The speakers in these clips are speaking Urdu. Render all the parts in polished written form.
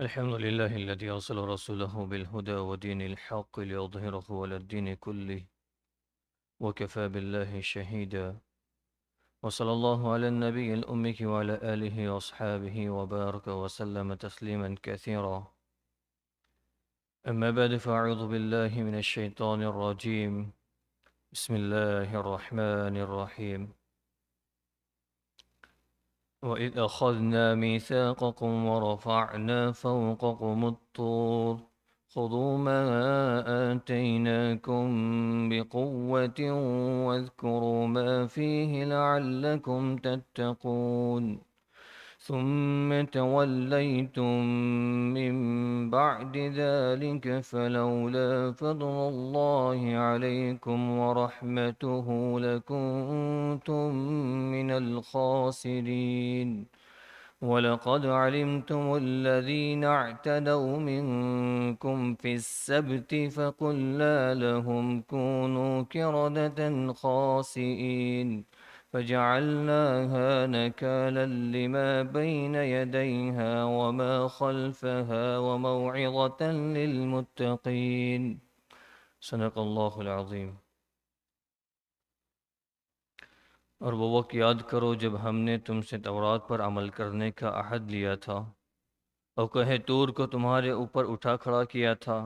الحمد لله الذي أرسل رسوله بالهدى ودين الحق ليظهره على الدين كله وكفى بالله شهيدا. وصلى الله على النبي الأمي وعلى آله وأصحابه وبارك وسلم تسليما كثيرا. أما بعد فأعوذ بالله من الشيطان الرجيم. بسم الله الرحمن الرحيم. وإذ أخذنا ميثاقكم ورفعنا فوقكم الطور خذوا ما آتيناكم بقوة واذكروا ما فيه لعلكم تتقون ثم توليتم من بعد ذلك فلولا فضل الله عليكم ورحمته لكنتم من الخاسرين. ولقد علمتم الذين اعتدوا منكم في السبت فقلنا لهم كونوا قردة خاسئين فجعلناها نكالا لما بين يديها وما خلفها وموعظة للمتقين. صدق اللہ العظیم. اور وہ وقت یاد کرو جب ہم نے تم سے تورات پر عمل کرنے کا عہد لیا تھا اور کہے طور کو تمہارے اوپر اٹھا کھڑا کیا تھا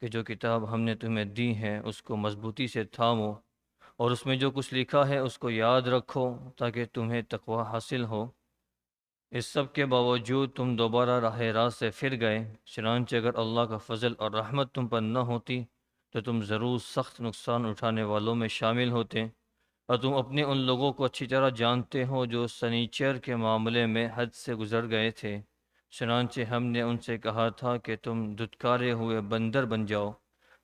کہ جو کتاب ہم نے تمہیں دی ہے اس کو مضبوطی سے تھامو اور اس میں جو کچھ لکھا ہے اس کو یاد رکھو تاکہ تمہیں تقوی حاصل ہو. اس سب کے باوجود تم دوبارہ راہ راست سے پھر گئے. چنانچہ اگر اللہ کا فضل اور رحمت تم پر نہ ہوتی تو تم ضرور سخت نقصان اٹھانے والوں میں شامل ہوتے. اور تم اپنے ان لوگوں کو اچھی طرح جانتے ہو جو سنیچر کے معاملے میں حد سے گزر گئے تھے. چنانچہ ہم نے ان سے کہا تھا کہ تم دھتکارے ہوئے بندر بن جاؤ.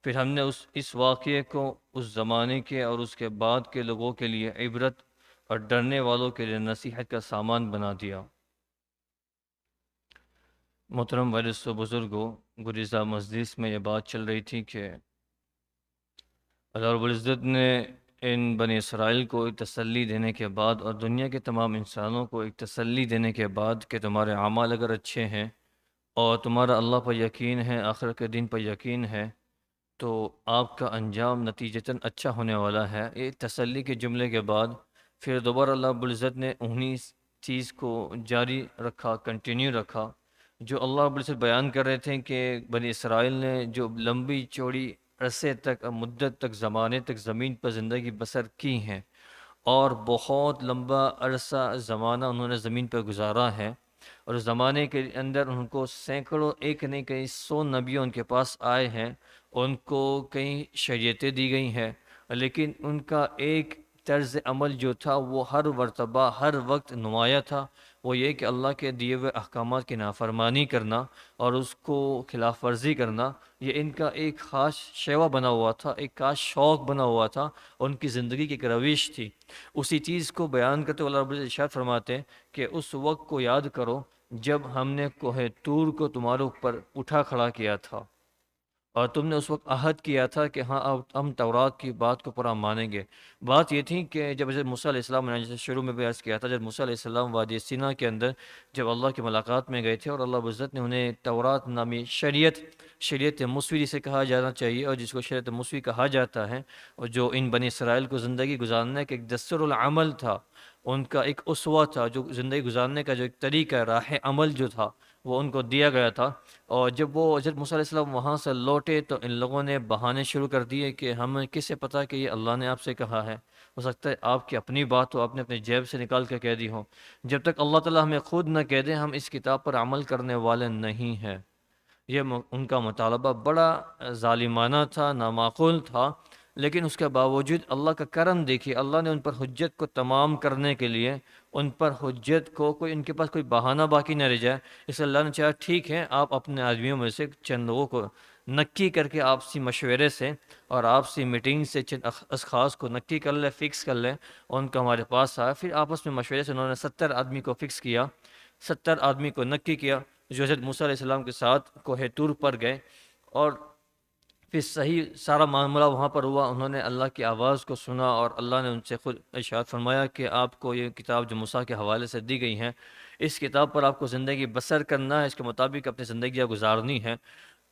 پھر ہم نے اس واقعے کو اس زمانے کے اور اس کے بعد کے لوگوں کے لیے عبرت اور ڈرنے والوں کے لیے نصیحت کا سامان بنا دیا. محترم وارث و بزرگوں، گریزہ مجلس میں یہ بات چل رہی تھی کہ اللہ رب العزت نے ان بنی اسرائیل کو ایک تسلی دینے کے بعد اور دنیا کے تمام انسانوں کو ایک تسلی دینے کے بعد کہ تمہارے اعمال اگر اچھے ہیں اور تمہارا اللہ پر یقین ہے، آخرت کے دن پر یقین ہے، تو آپ کا انجام نتیجتاً اچھا ہونے والا ہے. ایک تسلی کے جملے کے بعد پھر دوبارہ اللہ رب العزت نے انہی چیز کو جاری رکھا، کنٹینیو رکھا جو اللہ رب العزت بیان کر رہے تھے کہ بنی اسرائیل نے جو لمبی چوڑی عرصے تک، مدت تک، زمانے تک زمین پر زندگی بسر کی ہیں اور بہت لمبا عرصہ زمانہ انہوں نے زمین پر گزارا ہے، اور اس زمانے کے اندر ان کو سینکڑوں، ایک نہیں کئی 100 نبیوں ان کے پاس آئے ہیں، ان کو کئی شریعتیں دی گئی ہیں، لیکن ان کا ایک طرز عمل جو تھا وہ ہر مرتبہ ہر وقت نمایاں تھا. وہ یہ کہ اللہ کے دیے ہوئے احکامات کی نافرمانی کرنا اور اس کو خلاف ورزی کرنا، یہ ان کا ایک خاص شیوا بنا ہوا تھا، ایک خاص شوق بنا ہوا تھا، ان کی زندگی کی ایک روش تھی. اسی چیز کو بیان کرتے ہوئے اللہ رب العزت ارشاد فرماتے ہیں کہ اس وقت کو یاد کرو جب ہم نے کوہ طور کو تمہارے اوپر اٹھا کھڑا کیا تھا اور تم نے اس وقت عہد کیا تھا کہ ہاں اب ہم تورات کی بات کو پورا مانیں گے. بات یہ تھی کہ جب حضرت موسیٰ علیہ السلام نے جیسے شروع میں بھی عرض کیا تھا، جب موسیٰ علیہ السلام وادی سینا کے اندر جب اللہ کی ملاقات میں گئے تھے اور اللہ عزت نے انہیں تورات نامی شریعت موسوی جسے کہا جانا چاہیے اور جس کو شریعت موسوی کہا جاتا ہے، اور جو ان بنی اسرائیل کو زندگی گزارنے کا ایک دستور العمل تھا، ان کا ایک اسوہ تھا، جو زندگی گزارنے کا جو ایک طریقہ راہ عمل جو تھا وہ ان کو دیا گیا تھا. اور جب وہ حضرت موسیٰ علیہ السلام وہاں سے لوٹے تو ان لوگوں نے بہانے شروع کر دیے کہ ہمیں کسے پتہ کہ یہ اللہ نے آپ سے کہا ہے، ہو سکتا ہے آپ کی اپنی بات ہو، آپ نے اپنی جیب سے نکال کے کہہ دی ہو. جب تک اللہ تعالیٰ ہمیں خود نہ کہہ دے ہم اس کتاب پر عمل کرنے والے نہیں ہیں. یہ ان کا مطالبہ بڑا ظالمانہ تھا، نامعقول تھا، لیکن اس کے باوجود اللہ کا کرم دیکھیے، اللہ نے ان پر حجت کو تمام کرنے کے لیے ان پر حجت کو ان کے پاس کوئی بہانہ باقی نہ رہ جائے، اس لیے اللہ نے چاہا ٹھیک ہے آپ اپنے آدمیوں میں سے چند لوگوں کو نکی کر کے آپسی مشورے سے اور آپسی میٹنگ سے چند اشخاص کو نکی کر لیں، فکس کر لیں. ان کا ہمارے پاس آیا، پھر آپس میں مشورے سے انہوں نے 70 آدمی کو فکس کیا، 70 آدمی کو نکی کیا جو حضرت موسیٰ علیہ السلام کے ساتھ کوہ طور پر گئے. اور پھر صحیح سارا معاملہ وہاں پر ہوا، انہوں نے اللہ کی آواز کو سنا اور اللہ نے ان سے خود ارشاد فرمایا کہ آپ کو یہ کتاب جو موسیٰ کے حوالے سے دی گئی ہیں، اس کتاب پر آپ کو زندگی بسر کرنا ہے، اس کے مطابق اپنی زندگیاں گزارنی ہے۔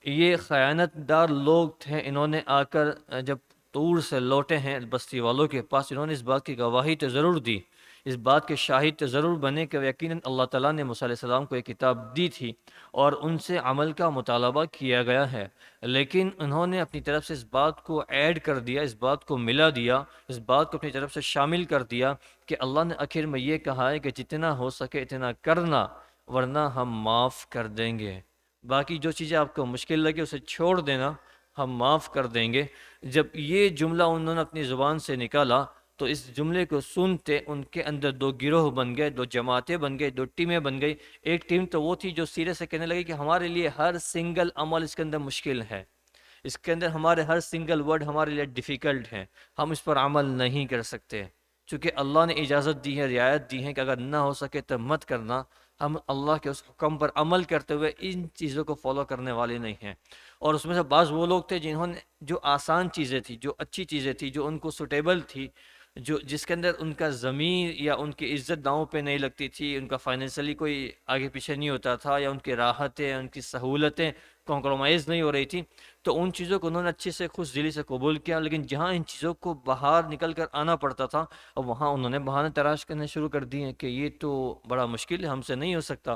یہ خیانت دار لوگ تھے، انہوں نے آ کر جب طور سے لوٹے ہیں بستی والوں کے پاس، انہوں نے اس بات کی گواہی تو ضرور دی، اس بات کے شاہد تو ضرور بنے کہ یقیناً اللہ تعالیٰ نے موسیٰ علیہ السلام کو ایک کتاب دی تھی اور ان سے عمل کا مطالبہ کیا گیا ہے، لیکن انہوں نے اپنی طرف سے اس بات کو ایڈ کر دیا، اس بات کو ملا دیا، اس بات کو اپنی طرف سے شامل کر دیا کہ اللہ نے آخر میں یہ کہا ہے کہ جتنا ہو سکے اتنا کرنا ورنہ ہم معاف کر دیں گے، باقی جو چیزیں آپ کو مشکل لگے اسے چھوڑ دینا، ہم معاف کر دیں گے۔ جب یہ جملہ انہوں نے اپنی زبان سے نکالا تو اس جملے کو سنتے ان کے اندر دو گروہ بن گئے، دو جماعتیں بن گئی، دو ٹیمیں بن گئی۔ ایک ٹیم تو وہ تھی جو سیرے سے کہنے لگی کہ ہمارے لیے ہر سنگل عمل اس کے اندر مشکل ہے، اس کے اندر ہمارے ہر سنگل ورڈ ہمارے لیے ڈیفیکلٹ ہے، ہم اس پر عمل نہیں کر سکتے، چونکہ اللہ نے اجازت دی ہے، رعایت دی ہے کہ اگر نہ ہو سکے تو مت کرنا، ہم اللہ کے اس حکم پر عمل کرتے ہوئے ان چیزوں کو فالو کرنے والے نہیں ہیں۔ اور اس میں سے بعض وہ لوگ تھے جنہوں نے جو آسان چیزیں تھیں، جو اچھی چیزیں تھیں، جو ان کو سوٹیبل تھی، جس کے اندر ان کا ضمیر یا ان کی عزت داؤں پہ نہیں لگتی تھی، ان کا فائنینشلی کوئی آگے پیچھے نہیں ہوتا تھا، یا ان کی راحتیں، ان کی سہولتیں کمپرومائز نہیں ہو رہی تھیں، تو ان چیزوں کو انہوں نے اچھے سے خوش دلی سے قبول کیا۔ لیکن جہاں ان چیزوں کو باہر نکل کر آنا پڑتا تھا، اب وہاں انہوں نے بہانے تلاش کرنے شروع کر دیے کہ یہ تو بڑا مشکل ہے، ہم سے نہیں ہو سکتا۔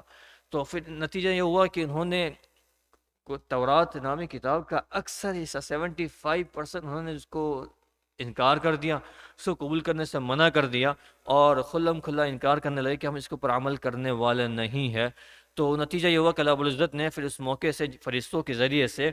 تو پھر نتیجہ یہ ہوا کہ انہوں نے تورات نامی کتاب کا اکثر حصہ 75% انہوں نے اس کو انکار کر دیا، اس کو قبول کرنے سے منع کر دیا، اور خلم کھلا انکار کرنے لگے کہ ہم اس کے اوپر عمل کرنے والے نہیں ہیں۔ تو نتیجہ یہ ہوا کہ اللہ رب العزت نے پھر اس موقع سے فرشتوں کے ذریعے سے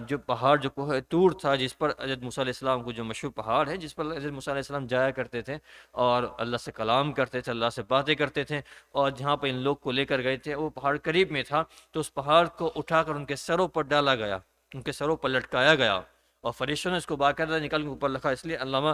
جو پہاڑ، جو کوہ طور تھا، جس پر حضرت موسیٰ علیہ السلام کو، جو مشہور پہاڑ ہے جس پر حضرت موسیٰ علیہ السلام جایا کرتے تھے اور اللہ سے کلام کرتے تھے، اللہ سے باتیں کرتے تھے، اور جہاں پہ ان لوگ کو لے کر گئے تھے وہ پہاڑ قریب میں تھا، تو اس پہاڑ کو اٹھا کر ان کے سروں پر ڈالا گیا، ان کے سروں پر لٹکایا گیا، اور فرشتوں نے اس کو باقاعدہ نکال کے اوپر رکھا۔ اس لیے علامہ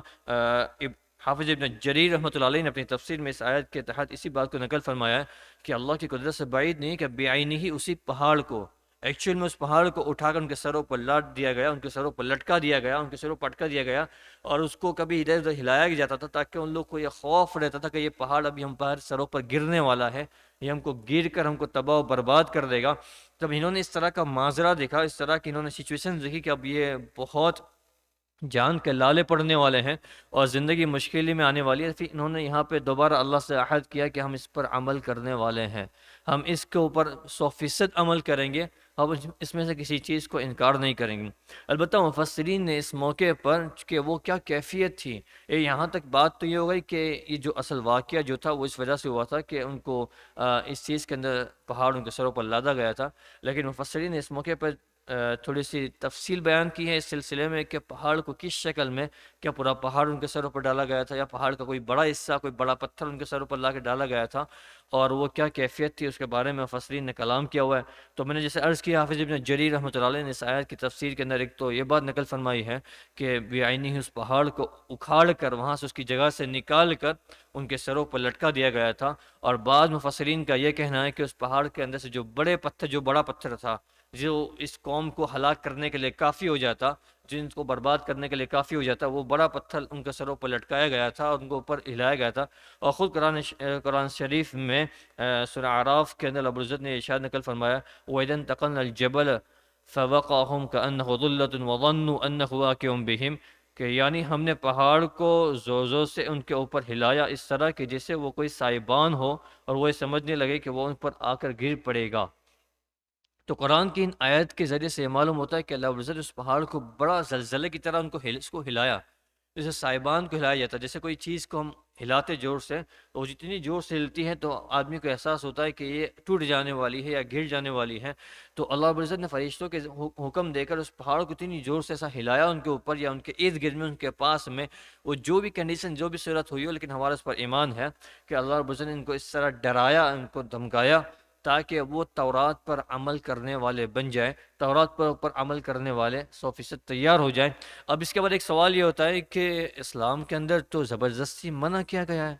حافظ ابن جریر رحمۃ اللہ علیہ نے اپنی تفسیر میں اس آیت کے تحت اسی بات کو نقل فرمایا ہے کہ اللہ کی قدرت سے بعید نہیں کہ بعینی ہی اسی پہاڑ کو، ایکچوئل میں اس پہاڑ کو اٹھا کر ان کے سروں پر لاٹ دیا گیا، ان کے سروں پر لٹکا دیا گیا، ان کے سروں پر پٹکا دیا گیا، اور اس کو کبھی ادھر ادھر ہلایا بھی جاتا تھا تاکہ ان لوگ کو یہ خوف رہتا تھا کہ یہ پہاڑ ابھی ہم پر سروں پر گرنے والا ہے، یہ ہم کو گر کر ہم کو تباہ و برباد کر دے گا۔ جب انہوں نے اس طرح کا ماجرا دیکھا، اس طرح کی انہوں نے سچویشن دیکھی کہ اب یہ بہت جان کے لالے پڑنے والے ہیں اور زندگی مشکلی میں آنے والی ہے، پھر انہوں نے یہاں پہ دوبارہ اللہ سے عہد کیا کہ ہم اس پر عمل کرنے والے ہیں، ہم اس کے اوپر 100% عمل کریں گے، ہم اس میں سے کسی چیز کو انکار نہیں کریں گے۔ البتہ مفسرین نے اس موقع پر کہ وہ کیا کیفیت تھی، یہاں تک بات تو یہ ہو گئی کہ یہ جو اصل واقعہ جو تھا وہ اس وجہ سے ہوا تھا کہ ان کو اس چیز کے اندر پہاڑ ان کے سروں پر لادا گیا تھا، لیکن مفسرین نے اس موقع پر تھوڑی سی تفصیل بیان کی ہے اس سلسلے میں کہ پہاڑ کو کس شکل میں، کیا پورا پہاڑ ان کے سروں پر ڈالا گیا تھا یا پہاڑ کا کوئی بڑا حصہ، کوئی بڑا پتھر ان کے سروں پر لا کے ڈالا گیا تھا، اور وہ کیا کیفیت تھی، اس کے بارے میں مفسرین نے کلام کیا ہوا ہے۔ تو میں نے جیسے عرض کیا، حافظ ابن جریر رحمۃ اللہ علیہ نے اس آیت کی تفسیر کے اندر ایک تو یہ بات نقل فرمائی ہے کہ بعینی اس پہاڑ کو اکھاڑ کر وہاں سے اس کی جگہ سے نکال کر ان کے سروں پر لٹکا دیا گیا تھا، اور بعض مفسرین کا یہ کہنا ہے کہ اس پہاڑ کے اندر سے جو بڑا پتھر تھا جو اس قوم کو ہلاک کرنے کے لیے کافی ہو جاتا، جن کو برباد کرنے کے لیے کافی ہو جاتا، وہ بڑا پتھر ان کے سروں پر لٹکایا گیا تھا اور ان کو اوپر ہلایا گیا تھا۔ اور خود قرآن شریف میں سورہ اعراف کے اندر رب العزت نے ارشاد نقل فرمایا وَإِذَا انتَقَلْنَا الْجَبَلَ فَوَقَعَهُمْ كَأَنَّهُ ظُلَّةٌ وَظَنُّوا أَنَّهُ وَاقِعٌ بِهِمْ، کہ یعنی ہم نے پہاڑ کو زور زور سے ان کے اوپر ہلایا اس طرح کہ جیسے وہ کوئی سائبان ہو اور وہ سمجھنے لگے کہ وہ ان پر آ کر گر پڑے گا۔ تو قرآن کی ان آیت کے ذریعے سے یہ معلوم ہوتا ہے کہ اللہ عز و جل اس پہاڑ کو بڑا زلزلے کی طرح اس کو ہلایا، جیسے سائبان کو ہلایا جاتا ہے، جیسے کوئی چیز کو ہم ہلاتے زور سے تو وہ جتنی زور سے ہلتی ہے تو آدمی کو احساس ہوتا ہے کہ یہ ٹوٹ جانے والی ہے یا گر جانے والی ہے۔ تو اللہ رب العزت نے فرشتوں کے حکم دے کر اس پہاڑ کو اتنی زور سے ایسا ہلایا ان کے اوپر یا ان کے ارد گرد میں، ان کے پاس میں، وہ جو بھی کنڈیشن، جو بھی صورت ہوئی ہو، لیکن ہمارا اس پر ایمان ہے کہ اللہ رب العزت نے ان کو اس طرح ڈرایا، ان کو دھمکایا تاکہ وہ تورات پر عمل کرنے والے بن جائیں، تورات پر اوپر عمل کرنے والے 100% تیار ہو جائیں۔ اب اس کے بعد ایک سوال یہ ہوتا ہے کہ اسلام کے اندر تو زبردستی منع کیا گیا ہے،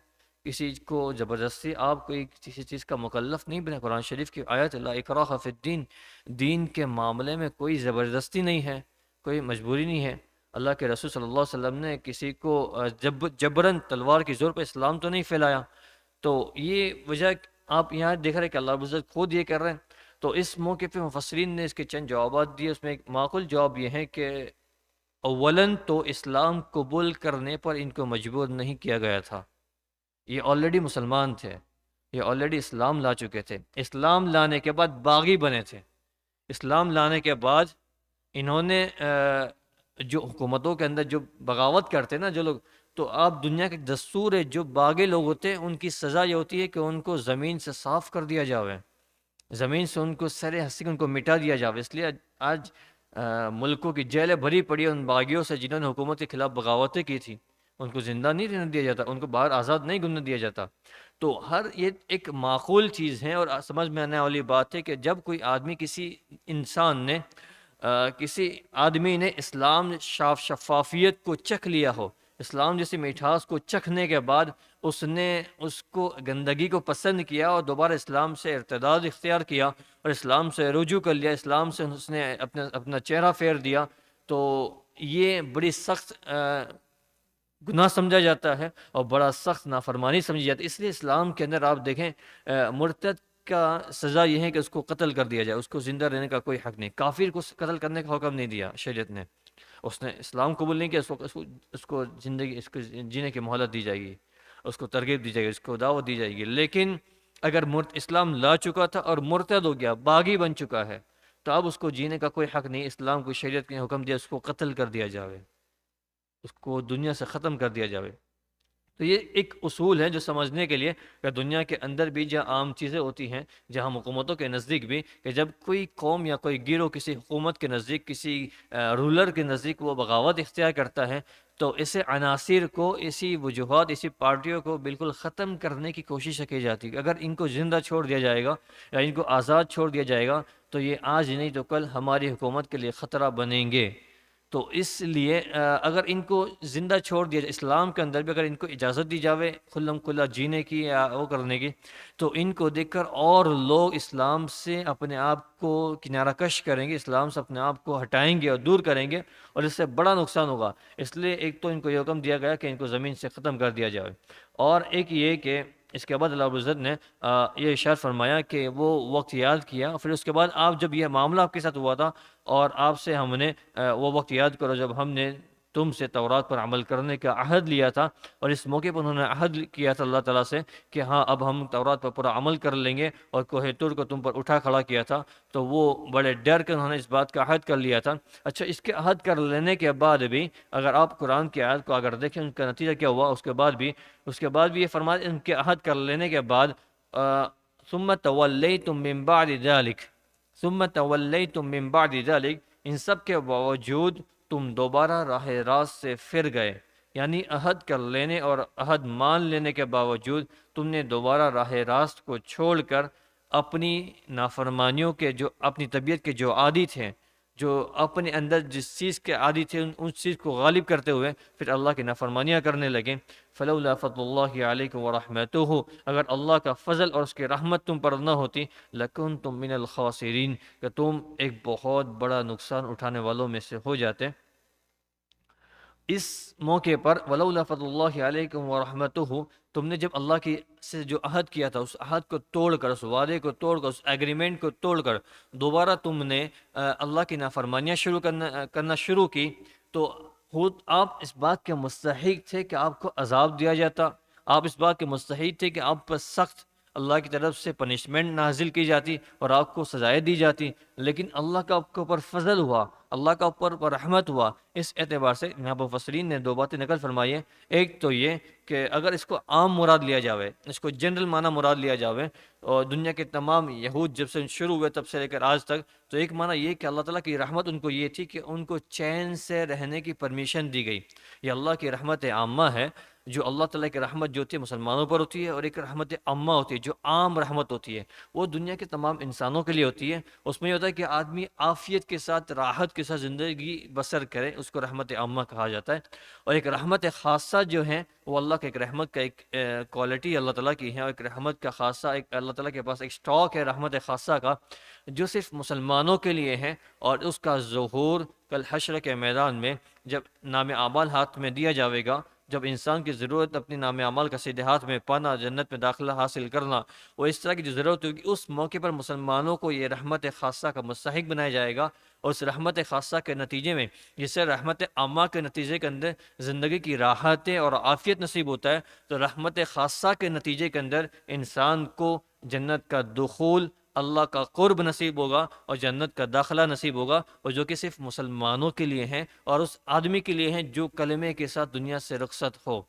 کسی کو زبردستی آپ کوئی کسی چیز کا مکلف نہیں بنے۔ قرآن شریف کی آیت لا اکراہ فی الدین، دین کے معاملے میں کوئی زبردستی نہیں ہے، کوئی مجبوری نہیں ہے۔ اللہ کے رسول صلی اللہ علیہ وسلم نے کسی کو جبراً تلوار کی زور پہ اسلام تو نہیں پھیلایا۔ تو یہ وجہ آپ یہاں دیکھ رہے ہیں کہ اللہ رب العزت خود یہ کر رہے ہیں۔ تو اس موقع پہ مفسرین نے اس کے چند جوابات دیے، اس میں ایک معقول جواب یہ ہے کہ اولاً تو اسلام قبول کرنے پر ان کو مجبور نہیں کیا گیا تھا، یہ آلریڈی مسلمان تھے، یہ آلریڈی اسلام لا چکے تھے، اسلام لانے کے بعد باغی بنے تھے۔ اسلام لانے کے بعد انہوں نے جو حکومتوں کے اندر جو بغاوت کرتے ہیں نا جو لوگ، تو آپ دنیا کے دستور ہے، جو باغی لوگ ہوتے ہیں ان کی سزا یہ ہوتی ہے کہ ان کو زمین سے صاف کر دیا جاوے، زمین سے ان کو سر ہستی ان کو مٹا دیا جاوے۔ اس لیے آج ملکوں کی جیلیں بھری پڑی ہیں ان باغیوں سے جنہوں نے حکومت کے خلاف بغاوتیں کی تھی، ان کو زندہ نہیں رہنے دیا جاتا، ان کو باہر آزاد نہیں گھومنے دیا جاتا۔ تو ہر یہ ایک معقول چیز ہے اور سمجھ میں آنے والی بات ہے کہ جب کوئی آدمی کسی انسان نے کسی آدمی نے اسلام شفافیت کو چکھ لیا ہو، اسلام جیسی مٹھاس کو چکھنے کے بعد اس نے اس کو گندگی کو پسند کیا اور دوبارہ اسلام سے ارتداد اختیار کیا اور اسلام سے رجوع کر لیا، اسلام سے اس نے اپنا چہرہ پھیر دیا، تو یہ بڑی سخت گناہ سمجھا جاتا ہے اور بڑا سخت نافرمانی سمجھی جاتی ہے۔ اس لیے اسلام کے اندر آپ دیکھیں مرتد کا سزا یہ ہے کہ اس کو قتل کر دیا جائے، اس کو زندہ رہنے کا کوئی حق نہیں۔ کافر کو قتل کرنے کا حکم نہیں دیا شریعت نے، اس نے اسلام قبول نہیں کیا، اس کو زندگی اس کو جینے کی مہلت دی جائے گی، اس کو ترغیب دی جائے گی، اس کو دعوت دی جائے گی۔ لیکن اگر اسلام لا چکا تھا اور مرتد ہو گیا، باغی بن چکا ہے، تو اب اس کو جینے کا کوئی حق نہیں۔ اسلام کو شریعت نے حکم دیا اس کو قتل کر دیا جاوے، اس کو دنیا سے ختم کر دیا جاوے۔ تو یہ ایک اصول ہے جو سمجھنے کے لیے کہ دنیا کے اندر بھی جہاں عام چیزیں ہوتی ہیں، جہاں حکومتوں کے نزدیک بھی، کہ جب کوئی قوم یا کوئی گروہ کسی حکومت کے نزدیک، کسی رولر کے نزدیک وہ بغاوت اختیار کرتا ہے، تو اسے عناصر کو، اسی وجوہات، اسی پارٹیوں کو بالکل ختم کرنے کی کوشش کی جاتی ہے۔ اگر ان کو زندہ چھوڑ دیا جائے گا یا ان کو آزاد چھوڑ دیا جائے گا تو یہ آج نہیں تو کل ہماری حکومت کے لیے خطرہ بنیں گے۔ تو اس لیے اگر ان کو زندہ چھوڑ دیا جائے، اسلام کے اندر بھی اگر ان کو اجازت دی جاوے کھلم کھلا جینے کی یا وہ کرنے کی، تو ان کو دیکھ کر اور لوگ اسلام سے اپنے آپ کو کنارہ کش کریں گے، اسلام سے اپنے آپ کو ہٹائیں گے اور دور کریں گے، اور اس سے بڑا نقصان ہوگا۔ اس لیے ایک تو ان کو یہ حکم دیا گیا کہ ان کو زمین سے ختم کر دیا جائے، اور ایک یہ کہ اس کے بعد اللہ رب العزت نے یہ ارشاد فرمایا کہ وہ وقت یاد کیا، پھر اس کے بعد آپ جب یہ معاملہ آپ کے ساتھ ہوا تھا اور آپ سے ہم نے وہ وقت یاد کرو جب ہم نے تم سے تورات پر عمل کرنے کا عہد لیا تھا، اور اس موقع پر انہوں نے عہد کیا تھا اللہ تعالیٰ سے کہ ہاں اب ہم تورات پر پورا عمل کر لیں گے، اور کوہ طور کو تم پر اٹھا کھڑا کیا تھا، تو وہ بڑے ڈر کے انہوں نے اس بات کا عہد کر لیا تھا۔ اچھا، اس کے عہد کر لینے کے بعد بھی اگر آپ قرآن کی آیت کو اگر دیکھیں، ان کا نتیجہ کیا ہوا، اس کے بعد بھی یہ فرمایا ان کے عہد کر لینے کے بعد ثم تولیتم من بعد ذلک، ثم تولیتم من بعد ذلک، ان سب کے باوجود تم دوبارہ راہ راست سے پھر گئے، یعنی عہد کر لینے اور عہد مان لینے کے باوجود تم نے دوبارہ راہ راست کو چھوڑ کر اپنی نافرمانیوں کے، جو اپنی طبیعت کے جو عادی تھے، جو اپنے اندر جس چیز کے عادی تھے، اس چیز کو غالب کرتے ہوئے پھر اللہ کی نافرمانیاں کرنے لگے۔ فلولا فضل اللہ علیکم ورحمتہ، اگر اللہ کا فضل اور اس کی رحمت تم پر نہ ہوتی، لکنتم من الخاسرین، کہ تم ایک بہت بڑا نقصان اٹھانے والوں میں سے ہو جاتے۔ اس موقع پر ولولا فضل اللہ علیکم ورحمتہ، تم نے جب اللہ کی سے جو عہد کیا تھا، اس عہد کو توڑ کر، اس وعدے کو توڑ کر، اس ایگریمنٹ کو توڑ کر دوبارہ تم نے اللہ کی نافرمانیاں کرنا شروع کی، تو خود آپ اس بات کے مستحق تھے کہ آپ کو عذاب دیا جاتا، آپ اس بات کے مستحق تھے کہ آپ پر سخت اللہ کی طرف سے پنشمنٹ نازل کی جاتی اور آپ کو سزائیں دی جاتی، لیکن اللہ کا آپ کے اوپر فضل ہوا، اللہ کا اوپر رحمت ہوا۔ اس اعتبار سے یہاں پر مفسرین نے دو باتیں نقل فرمائی ہیں۔ ایک تو یہ کہ اگر اس کو عام مراد لیا جاوے، اس کو جنرل معنی مراد لیا جاوے، اور دنیا کے تمام یہود جب سے شروع ہوئے تب سے لے کر آج تک، تو ایک معنی یہ کہ اللہ تعالیٰ کی رحمت ان کو یہ تھی کہ ان کو چین سے رہنے کی پرمیشن دی گئی، یہ اللہ کی رحمت عامہ ہے۔ جو اللہ تعالیٰ کی رحمت جو ہوتی ہے مسلمانوں پر ہوتی ہے، اور ایک رحمت عامہ ہوتی ہے جو عام رحمت ہوتی ہے، وہ دنیا کے تمام انسانوں کے لیے ہوتی ہے۔ اس میں یہ ہوتا ہے کہ آدمی عافیت کے ساتھ، راحت کے ساتھ زندگی بسر کرے، اس کو رحمت عامہ کہا جاتا ہے۔ اور ایک رحمت خاصہ جو ہے وہ اللہ کا ایک رحمت کا ایک کوالٹی اللہ تعالیٰ کی ہے، اور ایک رحمت کا خاصہ ایک اللہ تعالیٰ کے پاس ایک سٹاک ہے رحمت خاصہ کا، جو صرف مسلمانوں کے لیے ہے۔ اور اس کا ظہور کل حشر کے میدان میں جب نام اعمال ہاتھ میں دیا جاوے گا، جب انسان کی ضرورت اپنی نام اعمال کا سیدھے ہاتھ میں پانا، جنت میں داخلہ حاصل کرنا، وہ اس طرح کی جو ضرورت ہوگی، اس موقع پر مسلمانوں کو یہ رحمت خاصہ کا مستحق بنایا جائے گا۔ اور اس رحمت خاصہ کے نتیجے میں، جس سے رحمت عامہ کے نتیجے کے اندر زندگی کی راحتیں اور عافیت نصیب ہوتا ہے، تو رحمت خاصہ کے نتیجے کے اندر انسان کو جنت کا دخول، اللہ کا قرب نصیب ہوگا، اور جنت کا داخلہ نصیب ہوگا، اور جو کہ صرف مسلمانوں کے لیے ہیں، اور اس آدمی کے لیے ہیں جو کلمے کے ساتھ دنیا سے رخصت ہو،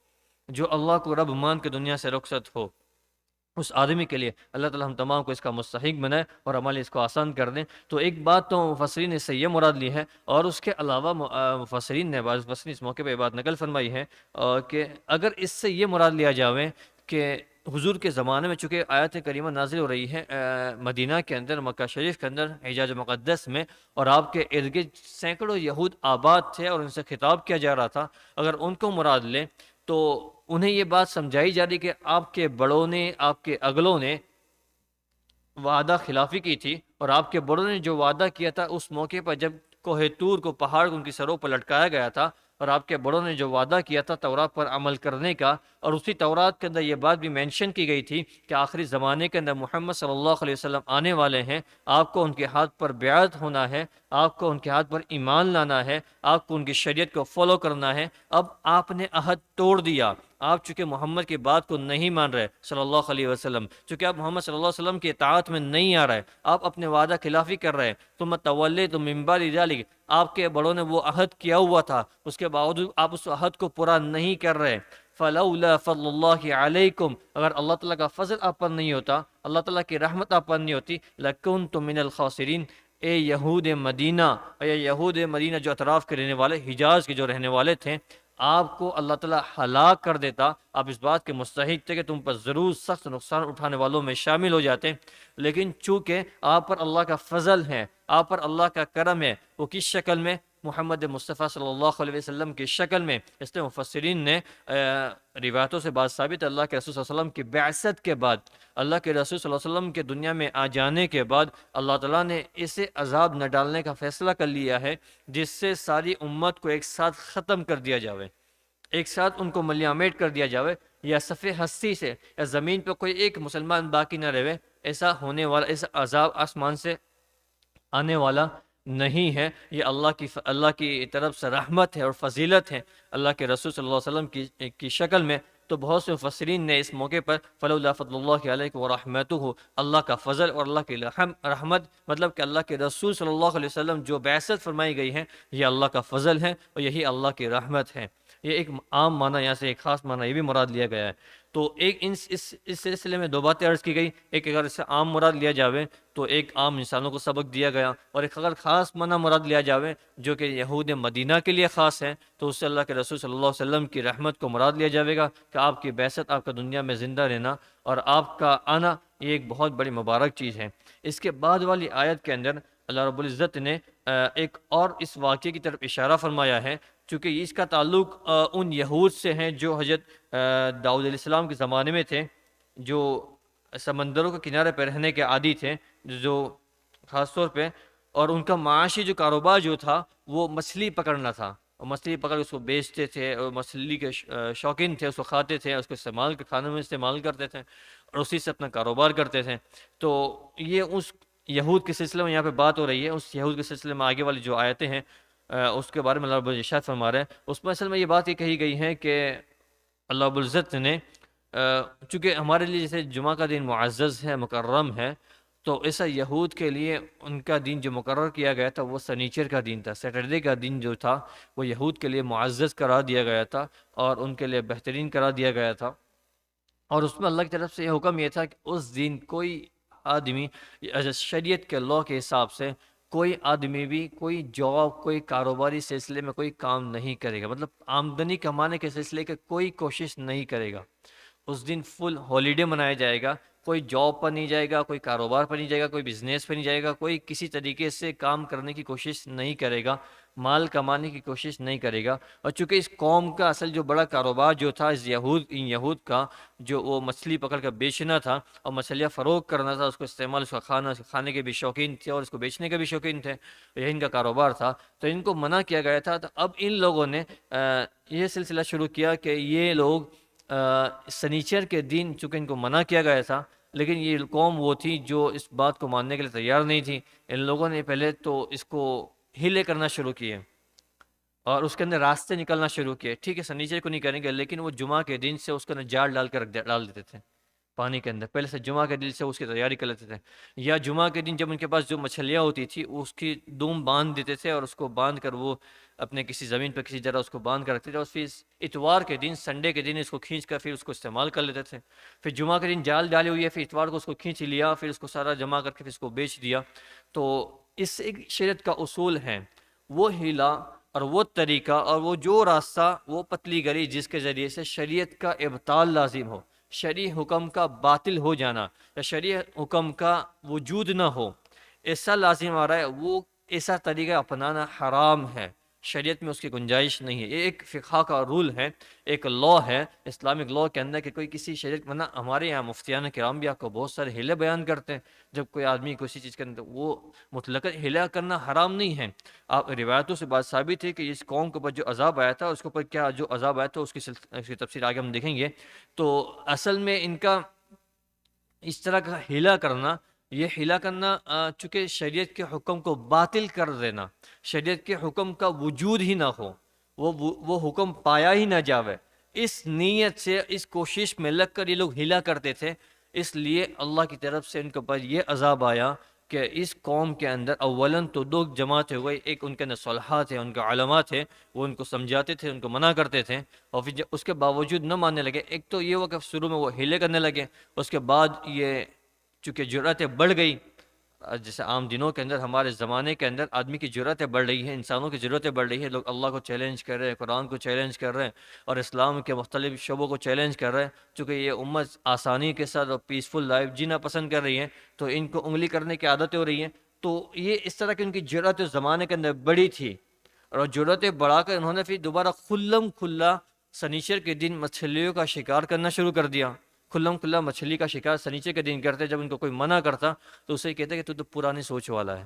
جو اللہ کو رب مان کے دنیا سے رخصت ہو۔ اس آدمی کے لیے اللہ تعالیٰ ہم تمام کو اس کا مستحق بنائے اور ہمارے اس کو آسان کر دیں۔ تو ایک بات تو مفسرین نے اس سے یہ مراد لی ہے، اور اس کے علاوہ مفسرین نے، بعض مفسرین اس موقع پہ یہ بات نقل فرمائی ہے کہ اگر اس سے یہ مراد لیا جاوے کہ حضور کے زمانے میں چونکہ آیت کریمہ نازل ہو رہی ہے مدینہ کے اندر، مکہ شریف کے اندر، حجاز مقدس میں، اور آپ کے ارد گرد سینکڑوں یہود آباد تھے اور ان سے خطاب کیا جا رہا تھا، اگر ان کو مراد لیں تو انہیں یہ بات سمجھائی جا رہی کہ آپ کے بڑوں نے، آپ کے اگلوں نے وعدہ خلافی کی تھی، اور آپ کے بڑوں نے جو وعدہ کیا تھا اس موقع پر جب کوہ طور کو پہاڑ کو ان کی سروں پر لٹکایا گیا تھا، اور آپ کے بڑوں نے جو وعدہ کیا تھا تورات پر عمل کرنے کا، اور اسی تورات کے اندر یہ بات بھی مینشن کی گئی تھی کہ آخری زمانے کے اندر محمد صلی اللہ علیہ وسلم آنے والے ہیں، آپ کو ان کے ہاتھ پر بیعت ہونا ہے، آپ کو ان کے ہاتھ پر ایمان لانا ہے، آپ کو ان کی شریعت کو فالو کرنا ہے۔ اب آپ نے عہد توڑ دیا، آپ چونکہ محمد کی بات کو نہیں مان رہے صلی اللہ علیہ وسلم، چونکہ آپ محمد صلی اللہ علیہ وسلم کی اطاعت میں نہیں آ رہے، آپ اپنے وعدہ خلافی کر رہے، تم تولیتم من بعد ذلک، آپ کے بڑوں نے وہ عہد کیا ہوا تھا، اس کے باوجود آپ اس عہد کو پورا نہیں کر رہے۔ فلولا فضل اللہ علیکم، اگر اللہ تعالیٰ کا فضل آپ پر نہیں ہوتا، اللہ تعالیٰ کی رحمت آپ پر نہیں ہوتی، لکنتم من الخاسرین، اے یہود مدینہ، اے یہود مدینہ جو اطراف کے رہنے والے، حجاز کے جو رہنے والے تھے، آپ کو اللہ تعالیٰ ہلاک کر دیتا، آپ اس بات کے مستحق تھے کہ تم پر ضرور سخت نقصان اٹھانے والوں میں شامل ہو جاتے، لیکن چونکہ آپ پر اللہ کا فضل ہے، آپ پر اللہ کا کرم ہے، وہ کس شکل میں؟ محمد مصطفیٰ صلی اللہ علیہ وسلم کی شکل میں۔ اس لیے مفسرین نے روایتوں سے بات ثابت، اللہ کے رسول صلی اللہ علیہ وسلم کی بعثت کے بعد، اللہ کے رسول صلی اللہ علیہ وسلم کے دنیا میں آ جانے کے بعد، اللہ تعالیٰ نے اسے عذاب نہ ڈالنے کا فیصلہ کر لیا ہے جس سے ساری امت کو ایک ساتھ ختم کر دیا جاوے، ایک ساتھ ان کو ملیامیٹ کر دیا جاوے، یا صفحہ ہستی سے، یا زمین پہ کوئی ایک مسلمان باقی نہ رہے۔ ایسا ہونے والا، ایسا عذاب آسمان سے آنے والا نہیں ہے، یہ اللہ کی طرف سے رحمت ہے اور فضیلت ہے اللہ کے رسول صلی اللہ علیہ وسلم کی شکل میں۔ تو بہت سے مفسرین نے اس موقع پر فلولا فضل اللہ علیکم ورحمتہ، اللہ کا فضل اور اللہ کی رحمت، مطلب کہ اللہ کے رسول صلی اللہ علیہ وسلم جو بعثت فرمائی گئی ہے، یہ اللہ کا فضل ہے اور یہی اللہ کی رحمت ہے۔ یہ ایک عام معنی، یہاں سے ایک خاص معنی یہ بھی مراد لیا گیا ہے۔ تو ایک اس سلسلے میں دو باتیں عرض کی گئی، ایک اگر اس سے عام مراد لیا جاوے تو ایک عام انسانوں کو سبق دیا گیا، اور ایک اگر خاص معنی مراد لیا جاوے جو کہ یہود مدینہ کے لیے خاص ہے، تو اس سے اللہ کے رسول صلی اللہ علیہ وسلم کی رحمت کو مراد لیا جاوے گا کہ آپ کی بعثت، آپ کا دنیا میں زندہ رہنا اور آپ کا آنا، یہ ایک بہت بڑی مبارک چیز ہے۔ اس کے بعد والی آیت کے اندر اللہ رب العزت نے ایک اور اس واقعے کی طرف اشارہ فرمایا ہے، چونکہ اس کا تعلق ان یہود سے ہیں جو حضرت داؤد علیہ السلام کے زمانے میں تھے، جو سمندروں کے کنارے پہ رہنے کے عادی تھے، جو خاص طور پہ، اور ان کا معاشی جو کاروبار جو تھا وہ مچھلی پکڑنا تھا، اور مچھلی پکڑ کے اس کو بیچتے تھے، اور مچھلی کے شوقین تھے، اس کو کھاتے تھے، اس کو کھانے میں استعمال کرتے تھے، اور اسی سے اپنا کاروبار کرتے تھے۔ تو یہ اس یہود کے سلسلے میں یہاں پہ بات ہو رہی ہے، اس یہود کے سلسلے میں آگے والی جو آیتیں ہیں اس کے بارے میں اللہ رب العزت ارشاد فرما رہے ہیں۔ اس میں اصل میں یہ بات یہ کہی گئی ہے کہ اللہ رب العزت نے چونکہ ہمارے لیے جیسے جمعہ کا دن معزز ہے، مکرم ہے، تو ایسا یہود کے لیے ان کا دن جو مقرر کیا گیا تھا وہ سنیچر کا دن تھا، سیٹرڈے کا دن جو تھا وہ یہود کے لیے معزز قرار دیا گیا تھا اور ان کے لیے بہترین قرار دیا گیا تھا۔ اور اس میں اللہ کی طرف سے یہ حکم یہ تھا کہ اس دن کوئی آدمی شریعت کے لاء کے حساب سے کوئی آدمی بھی کوئی جاب کوئی کاروباری سلسلے میں کوئی کام نہیں کرے گا، مطلب آمدنی کمانے کے سلسلے کے کوئی کوشش نہیں کرے گا، اس دن فل ہالیڈے منایا جائے گا، کوئی جاب پر نہیں جائے گا، کوئی کاروبار پر نہیں جائے گا، کوئی بزنس پر نہیں جائے گا، کوئی کسی طریقے سے کام کرنے کی کوشش نہیں کرے گا، مال کمانے کی کوشش نہیں کرے گا۔ اور چونکہ اس قوم کا اصل جو بڑا کاروبار جو تھا اس یہود کا، جو وہ مچھلی پکڑ کر بیچنا تھا اور مچھلیاں فروخت کرنا تھا، اس کو استعمال، اس کا کھانے کے بھی شوقین تھے اور اس کو بیچنے کے بھی شوقین تھے، یہ ان کا کاروبار تھا، تو ان کو منع کیا گیا تھا۔ تو اب ان لوگوں نے یہ سلسلہ شروع کیا کہ یہ لوگ سنیچر کے دن، چونکہ ان کو منع کیا گیا تھا، لیکن یہ قوم وہ تھی جو اس بات کو ماننے کے لیے تیار نہیں تھی، ان لوگوں نے پہلے تو اس کو ہیلے کرنا شروع کیے اور اس کے اندر راستے نکلنا شروع کیے۔ ٹھیک ہے سنیچر کو نہیں کریں گے، لیکن وہ جمعہ کے دن سے اس کے اندر جال ڈال کر ڈال دیتے تھے پانی کے اندر، پہلے سے جمعہ کے دن سے اس کی تیاری کر لیتے تھے، یا جمعہ کے دن جب ان کے پاس جو مچھلیاں ہوتی تھی اس کی دوم باندھ دیتے تھے اور اس کو باندھ کر وہ اپنے کسی زمین پہ کسی جگہ اس کو باندھ کر رکھتے تھے، اور پھر اتوار کے دن سنڈے کے دن اس کو کھینچ کر پھر اس کو استعمال کر لیتے تھے۔ پھر جمعہ کے دن جال ڈالے ہوئی ہے، پھر اتوار کو اس کو کھینچ لیا، پھر اس کو سارا جمع کر کے پھر اس کو بیچ دیا۔ تو اس سے ایک شریعت کا اصول ہے، وہ ہیلا اور وہ طریقہ اور وہ جو راستہ، وہ پتلی گری جس کے ذریعے سے شریعت کا ابطال لازم ہو، شرعی حکم کا باطل ہو جانا یا شرعی حکم کا وجود نہ ہو، ایسا لازم آ رہا ہے، وہ ایسا طریقہ اپنانا حرام ہے، شریعت میں اس کی گنجائش نہیں ہے۔ یہ ایک فقہ کا رول ہے، ایک لا ہے اسلامک لا کے اندر کہ کوئی کسی شریعت، ورنہ ہمارے یہاں مفتیان کرام بھی آپ کو بہت سارے ہیلے بیان کرتے ہیں، جب کوئی آدمی کسی چیز کے اندر، وہ مطلق ہیلا کرنا حرام نہیں ہے۔ آپ روایتوں سے بات ثابت ہے کہ اس قوم کے اوپر جو عذاب آیا تھا، اس کے اوپر کیا جو عذاب آیا تھا اس کی تفسیر آگے ہم دیکھیں گے۔ تو اصل میں ان کا اس طرح کا ہیلا کرنا، یہ ہیلا کرنا چونکہ شریعت کے حکم کو باطل کر دینا، شریعت کے حکم کا وجود ہی نہ ہو، وہ حکم پایا ہی نہ جاوے، اس نیت سے اس کوشش میں لگ کر یہ لوگ ہیلا کرتے تھے، اس لیے اللہ کی طرف سے ان کے اوپر یہ عذاب آیا کہ اس قوم کے اندر اولاً تو دو جماعتیں ہوئی، ایک ان کے اندر صلحاء تھے، ان کے علماء تھے، وہ ان کو سمجھاتے تھے، ان کو منع کرتے تھے، اور پھر جب اس کے باوجود نہ ماننے لگے، ایک تو یہ ہوا کہ شروع میں وہ ہیلے کرنے لگے، اس کے بعد یہ چونکہ جرأتیں بڑھ گئی، جیسے عام دنوں کے اندر ہمارے زمانے کے اندر آدمی کی ضرورتیں بڑھ رہی ہیں، انسانوں کی ضرورتیں بڑھ رہی ہیں، لوگ اللہ کو چیلنج کر رہے ہیں، قرآن کو چیلنج کر رہے ہیں اور اسلام کے مختلف شعبوں کو چیلنج کر رہے ہیں، چونکہ یہ امت آسانی کے ساتھ اور پیسفل لائف جینا پسند کر رہی ہے، تو ان کو انگلی کرنے کی عادتیں ہو رہی ہیں، تو یہ اس طرح کی ان کی ضرورت زمانے کے اندر بڑی تھی، اور ضرورتیں بڑھا کر انہوں نے پھر دوبارہ کھلم کھلا سنیچر کے دن مچھلیوں کا شکار کرنا شروع کر دیا۔ کھلم کھلا مچھلی کا شکار سنیچر کے دن کرتے، جب ان کو کوئی منع کرتا تو اسے کہتے کہ تو پرانی سوچ والا ہے،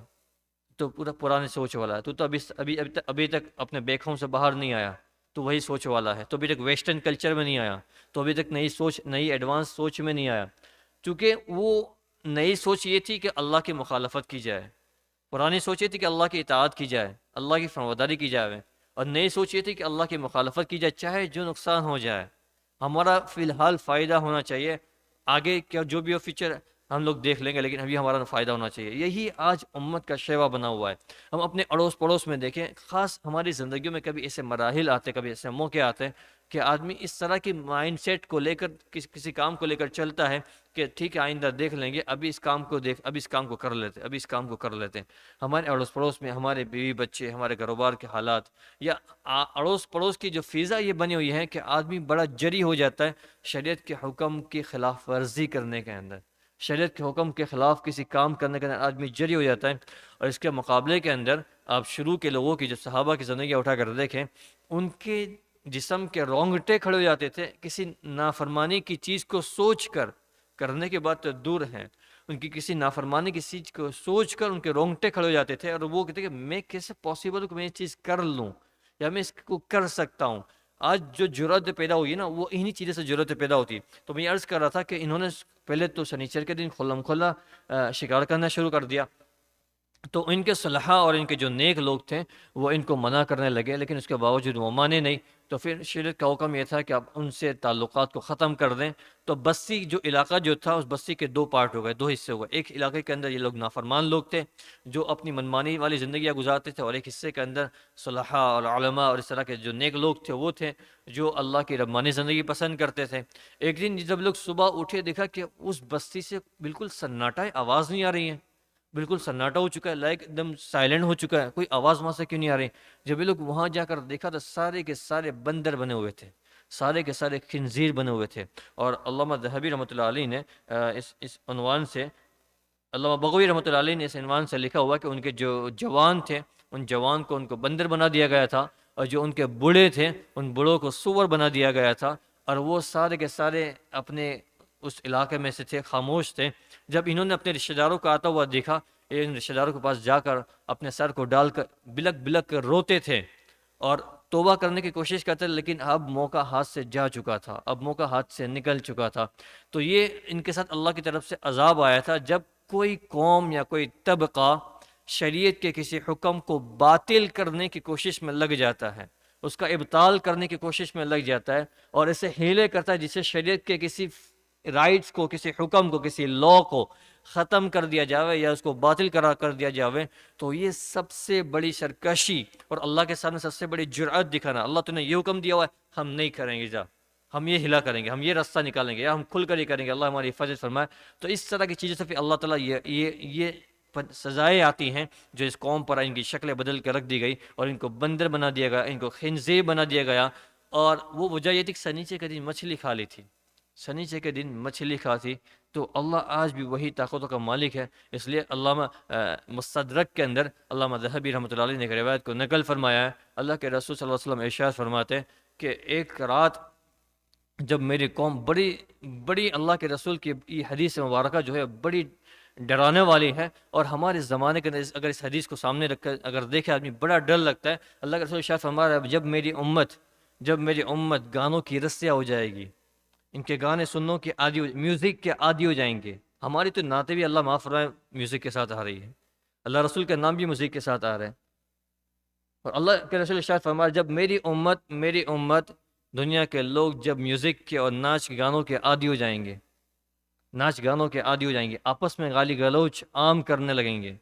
تو پورا پرانی سوچ والا ہے، تو ابھی تک اپنے بیک ہاؤس سے باہر نہیں آیا، تو وہی سوچ والا ہے، تو ابھی تک ویسٹرن کلچر میں نہیں آیا، تو ابھی تک نئی سوچ، نئی ایڈوانس سوچ میں نہیں آیا، کیونکہ وہ نئی سوچ یہ تھی کہ اللہ کی مخالفت کی جائے، پرانی سوچ یہ تھی کہ اللہ کی اطاعت کی جائے، اللہ کی فرمانبرداری کی جائے، اور نئی سوچ یہ تھی کہ اللہ کی مخالفت کی جائے، چاہے جو نقصان ہو جائے، ہمارا فی الحال فائدہ ہونا چاہیے، آگے کیا جو بھی ہو فیچر ہم لوگ دیکھ لیں گے، لیکن ابھی ہمارا فائدہ ہونا چاہیے۔ یہی آج امت کا شیوا بنا ہوا ہے۔ ہم اپنے اڑوس پڑوس میں دیکھیں، خاص ہماری زندگیوں میں کبھی ایسے مراحل آتے، کبھی ایسے موقع آتے ہیں کہ آدمی اس طرح کی مائنڈ سیٹ کو لے کر کسی کام کو لے کر چلتا ہے کہ ٹھیک ہے آئندہ دیکھ لیں گے، ابھی اس کام کو کر لیتے، ابھی اس کام کو کر لیتے ہیں۔ ہمارے اڑوس پڑوس میں ہمارے بیوی بچے، ہمارے کاروبار کے حالات، یا اڑوس پڑوس کی جو فضا یہ بنی ہوئی ہے کہ آدمی بڑا جری ہو جاتا ہے شریعت کے حکم کی خلاف ورزی کرنے کے اندر، شریعت کے حکم کے خلاف کسی کام کرنے کے اندر آدمی جری ہو جاتا ہے۔ اور اس کے مقابلے کے اندر آپ شروع کے لوگوں کی، جو صحابہ کی زندگی اٹھا کر دیکھیں، ان کے جسم کے رونگٹے کھڑے ہو جاتے تھے کسی نافرمانی کی چیز کو سوچ کر، کرنے کے بعد تو دور ہیں، ان کی کسی نافرمانی کی چیز کو سوچ کر ان کے رونگٹے کھڑے ہو جاتے تھے، اور وہ کہتے کہ میں کیسے پاسبل ہوں کہ میں یہ چیز کر لوں یا میں اس کو کر سکتا ہوں۔ آج جو جرأت پیدا ہوئی ہے نا، وہ انہی چیزوں سے جرأت پیدا ہوتی ہے۔ تو میں یہ عرض کر رہا تھا کہ انہوں نے پہلے تو سنیچر کے دن کھلم کھلا شکار کرنا شروع کر دیا، تو ان کے صلحاء اور ان کے جو نیک لوگ تھے وہ ان کو منع کرنے لگے، لیکن اس کے باوجود وہ مانے نہیں۔ تو پھر شریعت کا حکم یہ تھا کہ آپ ان سے تعلقات کو ختم کر دیں۔ تو بستی جو علاقہ جو تھا، اس بستی کے دو پارٹ ہو گئے، دو حصے ہو گئے۔ ایک علاقے کے اندر یہ لوگ نافرمان لوگ تھے جو اپنی منمانی والی زندگیاں گزارتے تھے، اور ایک حصے کے اندر صلحاء اور علماء اور اس طرح کے جو نیک لوگ تھے وہ تھے جو اللہ کی ربانی زندگی پسند کرتے تھے۔ ایک دن جب لوگ صبح اٹھے، دیکھا کہ اس بستی سے بالکل سناٹا ہے، آواز نہیں آ رہی ہے، بالکل سناٹا ہو چکا ہے، لائک ایک دم سائلنٹ ہو چکا ہے، کوئی آواز وہاں سے کیوں نہیں آ رہی؟ جب یہ لوگ وہاں جا کر دیکھا تو سارے کے سارے بندر بنے ہوئے تھے، سارے کے سارے خنزیر بنے ہوئے تھے۔ اور علامہ ذہبی رحمۃ اللہ علیہ نے اس عنوان سے، علامہ بغوی رحمۃ اللہ علیہ نے اس عنوان سے لکھا ہوا کہ ان کے جو جوان تھے، ان جوان کو ان کو بندر بنا دیا گیا تھا، اور جو ان کے بوڑھے تھے ان بوڑھوں کو سور بنا دیا گیا تھا، اور وہ سارے کے سارے اپنے اس علاقے میں سے تھے، خاموش تھے۔ جب انہوں نے اپنے رشتہ داروں کو آتا ہوا دیکھا، ان رشتہ داروں کے پاس جا کر اپنے سر کو ڈال کر بلک بلک کر روتے تھے اور توبہ کرنے کی کوشش کرتے تھے، لیکن اب موقع ہاتھ سے جا چکا تھا، اب موقع ہاتھ سے نکل چکا تھا۔ تو یہ ان کے ساتھ اللہ کی طرف سے عذاب آیا تھا، جب کوئی قوم یا کوئی طبقہ شریعت کے کسی حکم کو باطل کرنے کی کوشش میں لگ جاتا ہے، اس کا ابطال کرنے کی کوشش میں لگ جاتا ہے، اور اسے ہیلے کرتا ہے جسے شریعت کے کسی رائٹس کو، کسی حکم کو، کسی لا کو ختم کر دیا جاوے یا اس کو باطل قرار کر دیا جاوے، تو یہ سب سے بڑی سرکشی اور اللہ کے سامنے سب سے بڑی جرأت دکھانا۔ اللہ تو نے یہ حکم دیا ہوا ہے، ہم نہیں کریں گے، جا ہم یہ ہلا کریں گے، ہم یہ راستہ نکالیں گے، یا ہم کھل کر ہی کریں گے، اللہ ہماری حفاظت فرمائے۔ تو اس طرح کی چیزوں سے پھر اللہ تعالیٰ یہ سزائیں آتی ہیں جو اس قوم پر ان کی شکلیں بدل کر رکھ دی گئی، اور ان کو بندر بنا دیا گیا، ان کو خنزیر بنا دیا گیا۔ اور وہ وجہ یہ تھی کہ سنیچے کے دن مچھلی کھا لی تھی، سنیچے کے دن مچھلی کھاتی۔ تو اللہ آج بھی وہی طاقتوں کا مالک ہے، اس لیے علامہ مستدرک کے اندر علامہ ذہبی رحمۃ اللہ علیہ نے ایک روایت کو نقل فرمایا ہے، اللہ کے رسول صلی اللہ علیہ وسلم ارشاد فرماتے کہ ایک رات جب میری قوم بڑی اللہ کے رسول کی یہ حدیث مبارکہ جو ہے بڑی ڈرانے والی ہے، اور ہمارے زمانے کے اندر اگر اس حدیث کو سامنے رکھ کر اگر دیکھے آدمی بڑا ڈر لگتا ہے۔ اللہ کے رسول ارشاد فرما رہا ہے، جب میری امت گانوں کی رسیاں ہو جائے گی، ان کے گانے سنوں کے عادی میوزک کے عادی ہو جائیں گے۔ ہماری تو نعتیں بھی اللہ معاف فرمائے میوزک کے ساتھ آ رہی ہے، اللہ رسول کا نام بھی میوزک کے ساتھ آ رہا ہے۔ اور اللہ کے رسول ارشاد فرما رہا ہے، جب میری امت دنیا کے لوگ جب میوزک کے اور ناچ گانوں کے عادی ہو جائیں گے، ناچ گانوں کے عادی ہو جائیں گے، آپس میں گالی گلوچ عام کرنے لگیں گے،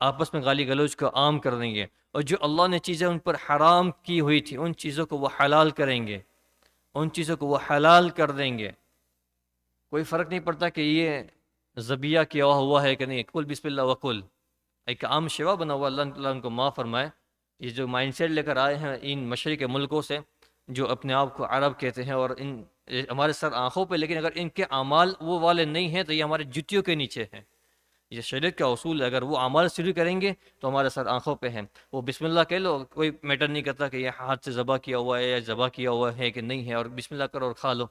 آپس میں گالی گلوچ کو عام کر دیں گے، اور جو اللہ نے چیزیں ان پر حرام کی ہوئی تھی ان چیزوں کو وہ حلال کریں گے، ان چیزوں کو وہ حلال کر دیں گے۔ کوئی فرق نہیں پڑتا کہ یہ ذبیحہ کیا ہوا ہے کہ نہیں، کل بسم اللہ وکل ایک عام شیوا بنا ہوا، اللہ تعالیٰ ان کو معاف فرمائے۔ یہ جو مائنڈ سیٹ لے کر آئے ہیں ان مشرق ملکوں سے، جو اپنے آپ کو عرب کہتے ہیں، اور ان ہمارے سر آنکھوں پہ، لیکن اگر ان کے اعمال وہ والے نہیں ہیں تو یہ ہمارے جتیوں کے نیچے ہیں۔ یہ شریعت کا اصول ہے، اگر وہ اعمال شروع کریں گے تو ہمارے سر آنکھوں پہ ہیں۔ وہ بسم اللہ کہہ لو، کوئی میٹر نہیں کرتا کہ یہ ہاتھ سے ذبح کیا ہوا ہے یا ذبح کیا ہوا ہے کہ نہیں ہے، اور بسم اللہ کرو اور کھا لو۔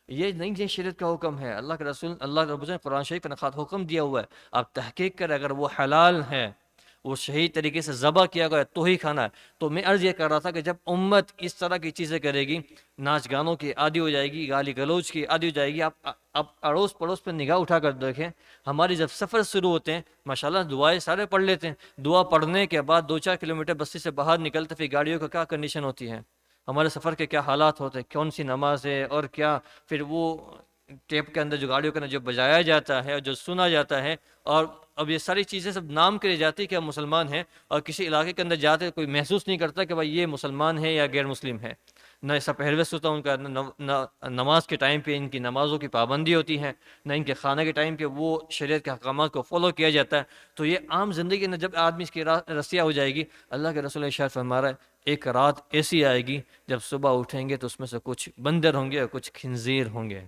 یہ نہیں، یہ شریعت کا حکم ہے، اللہ کے رسول اللہ رب العزت نے قرآن شریف کا نخات حکم دیا ہوا ہے، آپ تحقیق کریں، اگر وہ حلال ہے، وہ صحیح طریقے سے ذبح کیا گیا تو ہی کھانا ہے۔ تو میں عرض یہ کر رہا تھا کہ جب امت اس طرح کی چیزیں کرے گی، ناچ گانوں کی عادی ہو جائے گی، گالی گلوچ کی عادی ہو جائے گی، آپ اڑوس پڑوس پہ نگاہ اٹھا کر دیکھیں، ہمارے جب سفر شروع ہوتے ہیں ماشاءاللہ دعائیں سارے پڑھ لیتے ہیں، دعا پڑھنے کے بعد 2-4 کلومیٹر بستی سے باہر نکلتے پھر گاڑیوں کا کیا کنڈیشن ہوتی ہے، ہمارے سفر کے کیا حالات ہوتے ہیں، کون سی نماز ہے اور کیا، پھر وہ ٹیپ کے اندر جو گاڑیوں کے اندر جو بجایا جاتا ہے اور جو سنا جاتا ہے، اور اب یہ ساری چیزیں سب نام کے لیے جاتی ہے کہ ہم مسلمان ہیں، اور کسی علاقے کے اندر جاتے کوئی محسوس نہیں کرتا کہ بھائی یہ مسلمان ہے یا غیر مسلم ہے، نہ ایسا پہلوس ہوتا ان کا، نہ نماز کے ٹائم پہ ان کی نمازوں کی پابندی ہوتی ہے، نہ ان کے کھانے کے ٹائم پہ وہ شریعت کے احکامات کو فالو کیا جاتا ہے۔ تو یہ عام زندگی میں جب آدمی اس کی رسیہ ہو جائے گی، اللہ کے رسول ارشاد فرما رہا ہے ایک رات ایسی آئے گی جب صبح اٹھیں گے تو اس میں سے کچھ بندر ہوں گے اور کچھ خنزیر ہوں گے،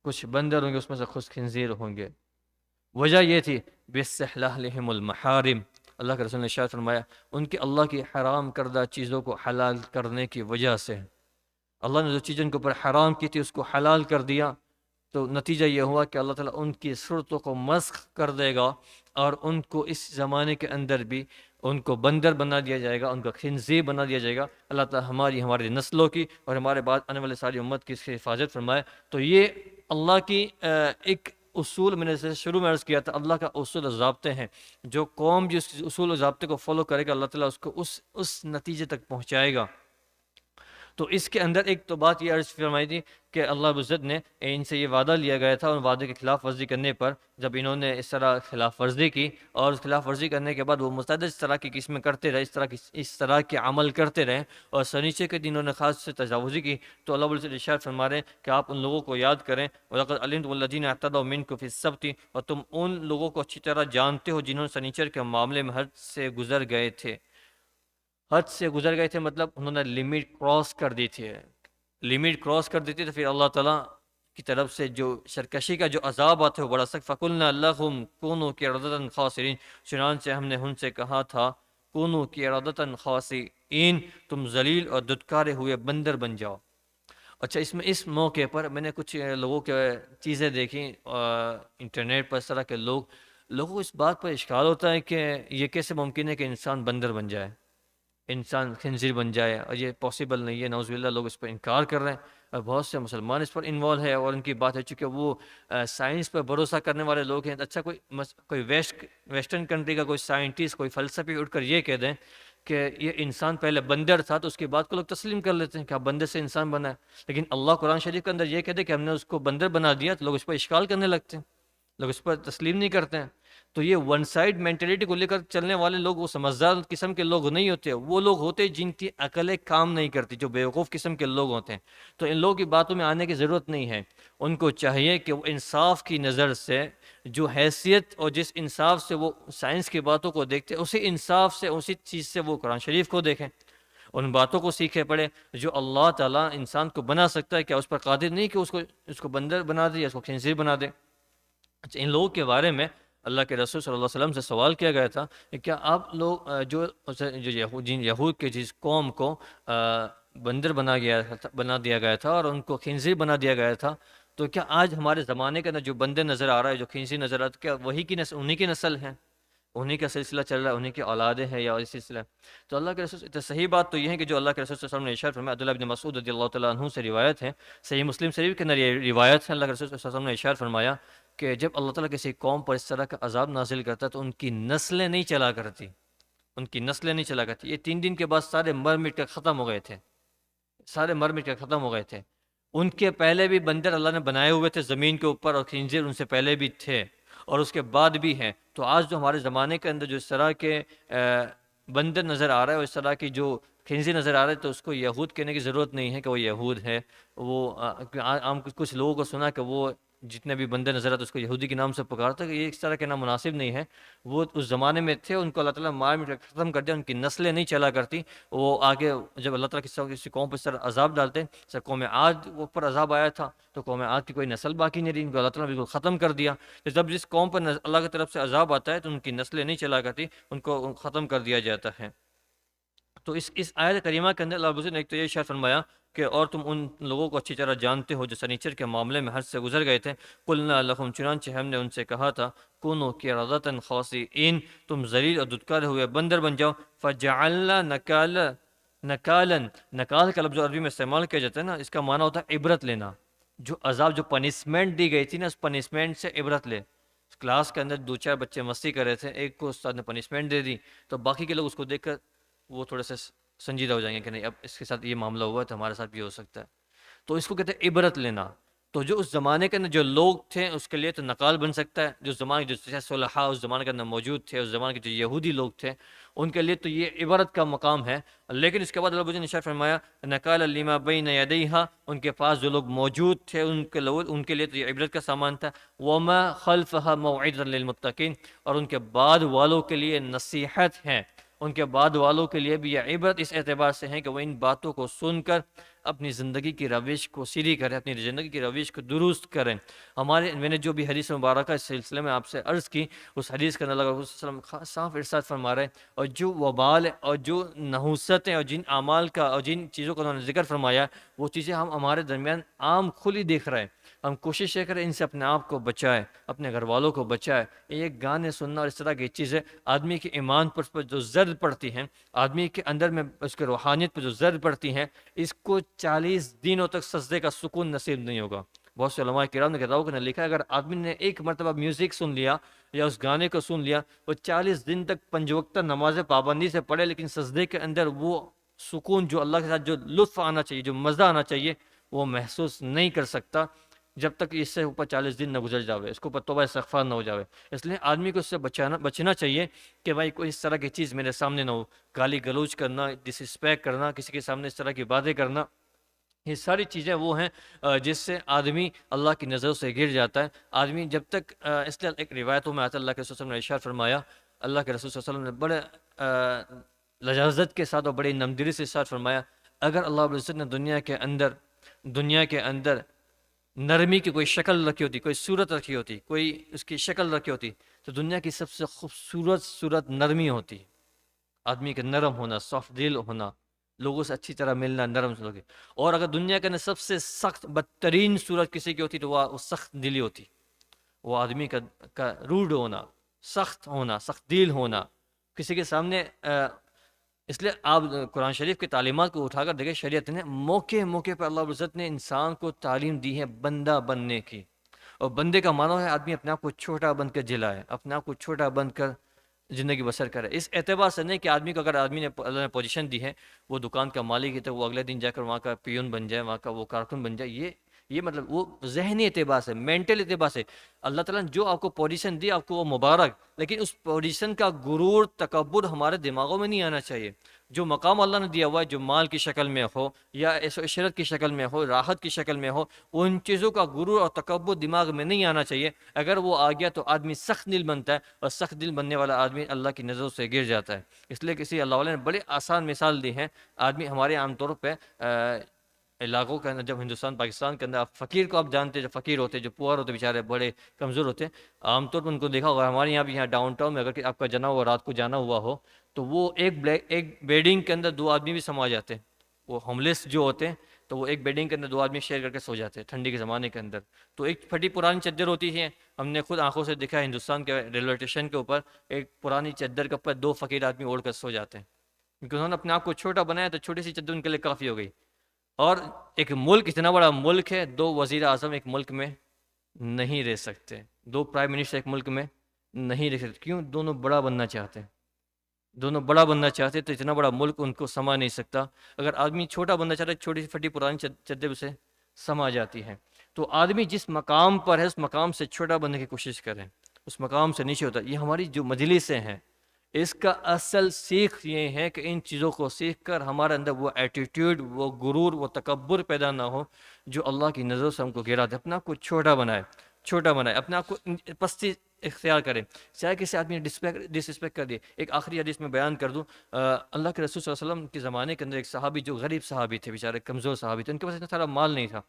کچھ بندر ہوں گے اس میں سے کچھ خنزیر ہوں گے۔ وجہ یہ تھی بِاسْتِحْلَالِهِمُ الْمَحَارِمِ، اللہ کے رسول نے ارشاد فرمایا ان کی اللہ کی حرام کردہ چیزوں کو حلال کرنے کی وجہ سے، اللہ نے جو چیزیں ان کے اوپر حرام کی تھی اس کو حلال کر دیا، تو نتیجہ یہ ہوا کہ اللہ تعالیٰ ان کی صورتوں کو مسخ کر دے گا، اور ان کو اس زمانے کے اندر بھی ان کو بندر بنا دیا جائے گا، ان کا خنزیر بنا دیا جائے گا۔ اللہ تعالیٰ ہماری نسلوں کی اور ہمارے بعد آنے والے ساری امت کی اس کی حفاظت فرمائے۔ تو یہ اللہ کی ایک اصول، میں نے شروع میں عرض کیا تھا، اللہ کا اصول و ضابطے ہیں، جو قوم جس اصول و ضابطے کو فالو کرے گا اللہ تعالیٰ اس کو اس نتیجے تک پہنچائے گا۔ تو اس کے اندر ایک تو بات یہ عرض فرمائی تھی کہ اللہ رب العزت نے ان سے یہ وعدہ لیا گیا تھا، اور وعدے کی خلاف ورزی کرنے پر جب انہوں نے اس طرح خلاف ورزی کی، اور اس خلاف ورزی کرنے کے بعد وہ متعدد اس طرح کی قسمیں کرتے رہے، اس طرح کے عمل کرتے رہے، اور سنیچر کے دن انہوں نے خاص سے تجاوزی کی، تو اللہ رب العزت ارشاد فرما رہے ہیں کہ آپ ان لوگوں کو یاد کریں، وَلَقَدْ عَلِمْتُمُ الَّذِينَ اعْتَدَوْا مِنكُمْ فِي السَّبْتِ، اور تم ان لوگوں کو اچھی طرح جانتے ہو جنہوں نے سنیچر کے معاملے میں حد سے گزر گئے تھے۔ حد سے گزر گئے تھے مطلب انہوں نے لمٹ کراس کر دی تھی، لمٹ کراس کر دی تھی، تو پھر اللہ تعالیٰ کی طرف سے جو سرکشی کا جو عذاب آتا ہے وہ بڑا سخت، فَقُلْنَا لَهُمْ كُونُوا قِرَدَةً خَاسِئِينَ، چنانچہ ہم نے ان سے کہا تھا كُونُوا قِرَدَةً خَاسِئِينَ، تم ذلیل اور دھتکارے ہوئے بندر بن جاؤ۔ اچھا، اس موقع پر میں نے کچھ لوگوں کے چیزیں دیکھیں انٹرنیٹ پر، اس طرح کے لوگوں کو اس بات پر اشکال ہوتا ہے کہ یہ کیسے ممکن ہے کہ انسان بندر بن جائے، انسان خنزیر بن جائے، اور یہ پاسبل نہیں ہے، نعوذ باللہ۔ لوگ اس پر انکار کر رہے ہیں، اور بہت سے مسلمان اس پر انوالو ہے، اور ان کی بات ہے چونکہ وہ سائنس پر بھروسہ کرنے والے لوگ ہیں۔ اچھا، کوئی ویسٹرن کنٹری کا کوئی سائنٹسٹ، کوئی فلسفی اٹھ کر یہ کہہ دیں کہ یہ انسان پہلے بندر تھا، تو اس کی بات کو لوگ تسلیم کر لیتے ہیں کہ بندر سے انسان بنا ہے، لیکن اللہ قرآن شریف کے اندر یہ کہتے ہیں کہ ہم نے اس کو بندر بنا دیا، تو لوگ اس پر اشکال کرنے لگتے ہیں، لوگ اس پر تسلیم نہیں کرتے ہیں۔ تو یہ ون سائڈ مینٹلٹی کو لے کر چلنے والے لوگ وہ سمجھدار قسم کے لوگ نہیں ہوتے، وہ لوگ ہوتے جن کی عقلیں کام نہیں کرتی، جو بیوقوف قسم کے لوگ ہوتے ہیں۔ تو ان لوگوں کی باتوں میں آنے کی ضرورت نہیں ہے، ان کو چاہیے کہ وہ انصاف کی نظر سے، جو حیثیت اور جس انصاف سے وہ سائنس کی باتوں کو دیکھتے، اسی انصاف سے، اسی چیز سے وہ قرآن شریف کو دیکھیں، ان باتوں کو سیکھے پڑے جو اللہ تعالیٰ انسان کو بنا سکتا ہے۔ کیا اس پر قادر نہیں کہ اس کو بندر بنا دے یا اس کو خنزیر بنا دے؟ اچھا، ان لوگوں کے بارے میں اللہ کے رسول صلی اللہ علیہ وسلم سے سوال کیا گیا تھا کہ کیا آپ لوگ جو یہود کے جس قوم کو بندر بنا دیا گیا تھا اور ان کو خنزیر بنا دیا گیا تھا، تو کیا آج ہمارے زمانے کے اندر جو بندر نظر آ رہا ہے، جو خنزیر نظر آ رہا ہے، کیا وہی کی نسل، انہی کی نسل ہے، انہی کا سلسلہ چل رہا ہے، انہی کی اولادیں ہیں یا اس سلسلہ؟ تو اللہ کے رسول، تو صحیح بات تو یہ ہے کہ جو اللہ کے رسول صلی اللہ علیہ وسلم نے ارشاد فرمایا، عبداللہ بن مسعود رضی اللہ تعالیٰ عنہ سے روایت ہے، صحیح مسلم شریف کے اندر یہ روایت ہے، اللہ کے رسول صلی اللہ علیہ وسلم نے ارشاد فرمایا کہ جب اللہ تعالیٰ کسی قوم پر اس طرح کا عذاب نازل کرتا تو ان کی نسلیں نہیں چلا کرتی، ان کی نسلیں نہیں چلا کرتی۔ یہ 3 دن کے بعد سارے مر مٹ کر ختم ہو گئے تھے، سارے مر مٹ کر ختم ہو گئے تھے۔ ان کے پہلے بھی بندر اللہ نے بنائے ہوئے تھے زمین کے اوپر، اور خنزیر ان سے پہلے بھی تھے اور اس کے بعد بھی ہیں۔ تو آج جو ہمارے زمانے کے اندر جو اس طرح کے بندر نظر آ رہا ہے، اور اس طرح کی جو خنزیر نظر آ رہا ہے، تو اس کو یہود کہنے کی ضرورت نہیں ہے کہ وہ یہود ہے۔ وہ عام کچھ لوگوں کو سنا کہ وہ جتنے بھی بندے نظر آتے اس کو یہودی کے نام سے پکارتا ہے، کہ یہ اس طرح کہنا مناسب نہیں ہے۔ وہ اس زمانے میں تھے، ان کو اللہ تعالیٰ مار مٹ ختم کر دیا، ان کی نسلیں نہیں چلا کرتی۔ وہ آگے جب اللہ تعالیٰ کسی قوم پر اس طرح عذاب ڈالتے، جیسے قوم عاد پر عذاب آیا تھا، تو قوم عاد کی کوئی نسل باقی نہیں رہی، ان کو اللہ تعالیٰ نے بالکل ختم کر دیا۔ جب جس قوم پر اللہ کی طرف سے عذاب آتا ہے تو ان کی نسلیں نہیں چلا کرتی، ان کو ختم کر دیا جاتا ہے۔ تو اس آیت کریمہ کے اندر اللہ رب العزت نے ایک تو یہ ارشاد فرمایا کہ اور تم ان لوگوں کو اچھی طرح جانتے ہو جو سنیچر کے معاملے میں حد سے گزر گئے تھے، قلنا لہم، چنانچہ ہم نے ان سے کہا تھا، کونوا قردۃ خاسئین، تم ذلیل اور دھتکارے ہوئے بندر بن جاؤ، فجعلنا نکال کا لفظ عربی میں استعمال کیا جاتا ہے نا، اس کا معنی ہوتا ہے عبرت لینا۔ جو عذاب، جو پنشمنٹ دی گئی تھی نا، اس پنشمنٹ سے عبرت لے۔ کلاس کے اندر 2-4 بچے مستی کر رہے تھے، ایک کو استاد نے پنشمنٹ دے دی، تو باقی کے لوگ اس کو دیکھ کر وہ تھوڑے سے سنجیدہ ہو جائیں گے کہ نہیں، اب اس کے ساتھ یہ معاملہ ہوا ہے تو ہمارے ساتھ بھی ہو سکتا ہے۔ تو اس کو کہتے ہیں عبرت لینا۔ تو جو اس زمانے کے اندر جو لوگ تھے اس کے لیے تو نقال بن سکتا ہے، جو زمانے جو صلحاء اس زمانے کے اندر موجود تھے، اس زمانے کے جو یہودی لوگ تھے، ان کے لیے تو یہ عبرت کا مقام ہے۔ لیکن اس کے بعد اللہ نے ارشاد فرمایا، نکال لما بین یدیہا، ان کے پاس جو لوگ موجود تھے ان کے لیے تو یہ عبرت کا سامان تھا، وما خلفہا موعظۃ للمتقین، اور ان کے بعد والوں کے لیے نصیحت ہے، ان کے بعد والوں کے لیے بھی یہ عبرت اس اعتبار سے ہے کہ وہ ان باتوں کو سن کر اپنی زندگی کی روش کو سیدھی کریں، اپنی زندگی کی روش کو درست کریں۔ میں نے جو بھی حدیث مبارکہ اس سلسلے میں آپ سے عرض کی، اس حدیث کے اندر اللہ علیہ وسلم صاف ارشاد فرما رہے ہیں، اور جو وبال اور جو نحوستیں اور جن اعمال کا اور جن چیزوں کا انہوں نے ذکر فرمایا، وہ چیزیں ہم ہمارے درمیان عام کھلی دیکھ رہے ہیں۔ ہم کوشش یہ کریں ان سے اپنے آپ کو بچائیں، اپنے گھر والوں کو بچائیں۔ یہ گانے سننا اور اس طرح کی چیزیں آدمی کے ایمان پر جو زرد پڑتی ہیں، آدمی کے اندر میں اس کے روحانیت پر جو زرد پڑتی ہیں، اس کو 40 دنوں تک سجدے کا سکون نصیب نہیں ہوگا۔ بہت سے علماء کرام نے کتابوں نے لکھا ہے، اگر آدمی نے ایک مرتبہ میوزک سن لیا یا اس گانے کو سن لیا، وہ 40 دن تک 5 وقتہ نماز پابندی سے پڑھے لیکن سجدے کے اندر وہ سکون جو اللہ کے ساتھ جو لطف آنا چاہیے، جو مزہ آنا چاہیے، وہ محسوس نہیں کر سکتا جب تک اس سے اوپر 40 دن نہ گزر جاوے، اس کو اوپر توبہ استغفار نہ ہو جاوے۔ اس لیے آدمی کو اس سے بچنا چاہیے کہ بھائی کوئی اس طرح کی چیز میرے سامنے نہ ہو، گالی گلوچ کرنا، ڈس رسپیکٹ کرنا، کسی کے سامنے اس طرح کی باتیں کرنا، یہ ساری چیزیں وہ ہیں جس سے آدمی اللہ کی نظروں سے گر جاتا ہے۔ آدمی جب تک اس لیے ایک روایتوں میں آتا ہے، اللہ کے رسول صلی اللہ علیہ وسلم نے ارشاد فرمایا، اللہ کے رسول صلی اللہ علیہ وسلم نے بڑے لجاجت کے ساتھ اور بڑی نمدلی سے ارشاد فرمایا، اگر اللہ رب العزت نے دنیا کے اندر نرمی کی کوئی شکل رکھی ہوتی، کوئی صورت رکھی ہوتی، کوئی اس کی شکل رکھی ہوتی، تو دنیا کی سب سے خوبصورت صورت نرمی ہوتی، آدمی کا نرم ہونا، سافٹ دل ہونا، لوگوں سے اچھی طرح ملنا، نرم سے لوگے۔ اور اگر دنیا کے اندر سب سے سخت بدترین صورت کسی کی ہوتی تو وہ سخت دلی ہوتی، وہ آدمی کا روڈ ہونا، سخت ہونا، سخت دل ہونا کسی کے سامنے۔ اس لیے آپ قرآن شریف کی تعلیمات کو اٹھا کر دیکھیں، شریعت نے موقع موقع پر اللہ عزت نے انسان کو تعلیم دی ہے بندہ بننے کی، اور بندے کا معنی ہے آدمی اپنے آپ کو چھوٹا بن کر جلائے، اپنے آپ کو چھوٹا بن کر زندگی بسر کرے۔ اس اعتبار سے نہیں کہ آدمی کو اگر آدمی نے اللہ نے پوزیشن دی ہے، وہ دکان کا مالک ہے تو وہ اگلے دن جا کر وہاں کا پیون بن جائے، وہاں کا وہ کارکن بن جائے، یہ مطلب وہ ذہنی اعتبار سے، مینٹل اعتبار سے اللہ تعالیٰ نے جو آپ کو پوزیشن دی آپ کو وہ مبارک، لیکن اس پوزیشن کا غرور تکبر ہمارے دماغوں میں نہیں آنا چاہیے۔ جو مقام اللہ نے دیا ہوا ہے، جو مال کی شکل میں ہو یا عشرت کی شکل میں ہو، راحت کی شکل میں ہو، ان چیزوں کا غرور اور تکبر دماغ میں نہیں آنا چاہیے۔ اگر وہ آ گیا تو آدمی سخت دل بنتا ہے، اور سخت دل بننے والا آدمی اللہ کی نظروں سے گر جاتا ہے۔ اس لیے کسی اللہ والے نے بڑے آسان مثال دی ہے۔ آدمی ہمارے عام طور پہ علاقوں کے اندر، جب ہندوستان پاکستان کے اندر آپ فقیر کو آپ جانتے ہیں، جو فقیر ہوتے ہیں، جو پوئر ہوتے ہیں، بیچارے بڑے کمزور ہوتے ہیں، عام طور پر ان کو دیکھا ہوگا ہمارے یہاں بھی، یہاں ڈاؤن ٹاؤن میں اگر آپ کا جنا ہوا رات کو جانا ہوا ہو تو وہ ایک بیڈنگ کے اندر 2 آدمی بھی سما جاتے ہیں۔ وہ ہوم لیس جو ہوتے ہیں تو وہ ایک بیڈنگ کے اندر 2 آدمی شیئر کر کے سو جاتے ہیں ٹھنڈی کے زمانے کے اندر۔ تو ایک پھٹی پرانی چادر ہوتی ہے، ہم نے خود آنکھوں سے دیکھا ہندوستان کے ریلوے اسٹیشن کے اوپر ایک پرانی چادر کے اوپر 2 فقیر آدمی اوڑھ کر سو جاتے ہیں، کیونکہ انہوں نے اپنے آپ کو چھوٹا بنایا، تو چھوٹی سی چادر ان کے لیے کافی ہو گئی۔ اور ایک ملک اتنا بڑا ملک ہے، 2 وزیر اعظم ایک ملک میں نہیں رہ سکتے، 2 پرائم منسٹر ایک ملک میں نہیں رہ سکتے۔ کیوں؟ دونوں بڑا بننا چاہتے ہیں، دونوں بڑا بننا چاہتے تو اتنا بڑا ملک ان کو سما نہیں سکتا۔ اگر آدمی چھوٹا بننا چاہتا ہے، چھوٹی سی پھٹی پرانی چادر اسے سما جاتی ہے۔ تو آدمی جس مقام پر ہے اس مقام سے چھوٹا بننے کی کوشش کریں، اس مقام سے نیچے ہوتا ہے۔ یہ ہماری جو مجلسیں ہیں، اس کا اصل سیکھ یہ ہے کہ ان چیزوں کو سیکھ کر ہمارے اندر وہ ایٹیٹیوڈ، وہ غرور، وہ تکبر پیدا نہ ہو جو اللہ کی نظروں سے ہم کو گرا دے۔ اپنا آپ کو چھوٹا بنائے، اپنے آپ کو پستی اختیار کرے، چاہے کسی آدمی نے ڈس رسپیکٹ کر دی۔ ایک آخری حدیث میں بیان کر دوں، اللہ کے رسول صلی اللہ علیہ وسلم کے زمانے کے اندر ایک صحابی جو غریب صحابی تھے، بیچارے کمزور صحابی تھے، ان کے پاس اتنا سارا مال نہیں تھا۔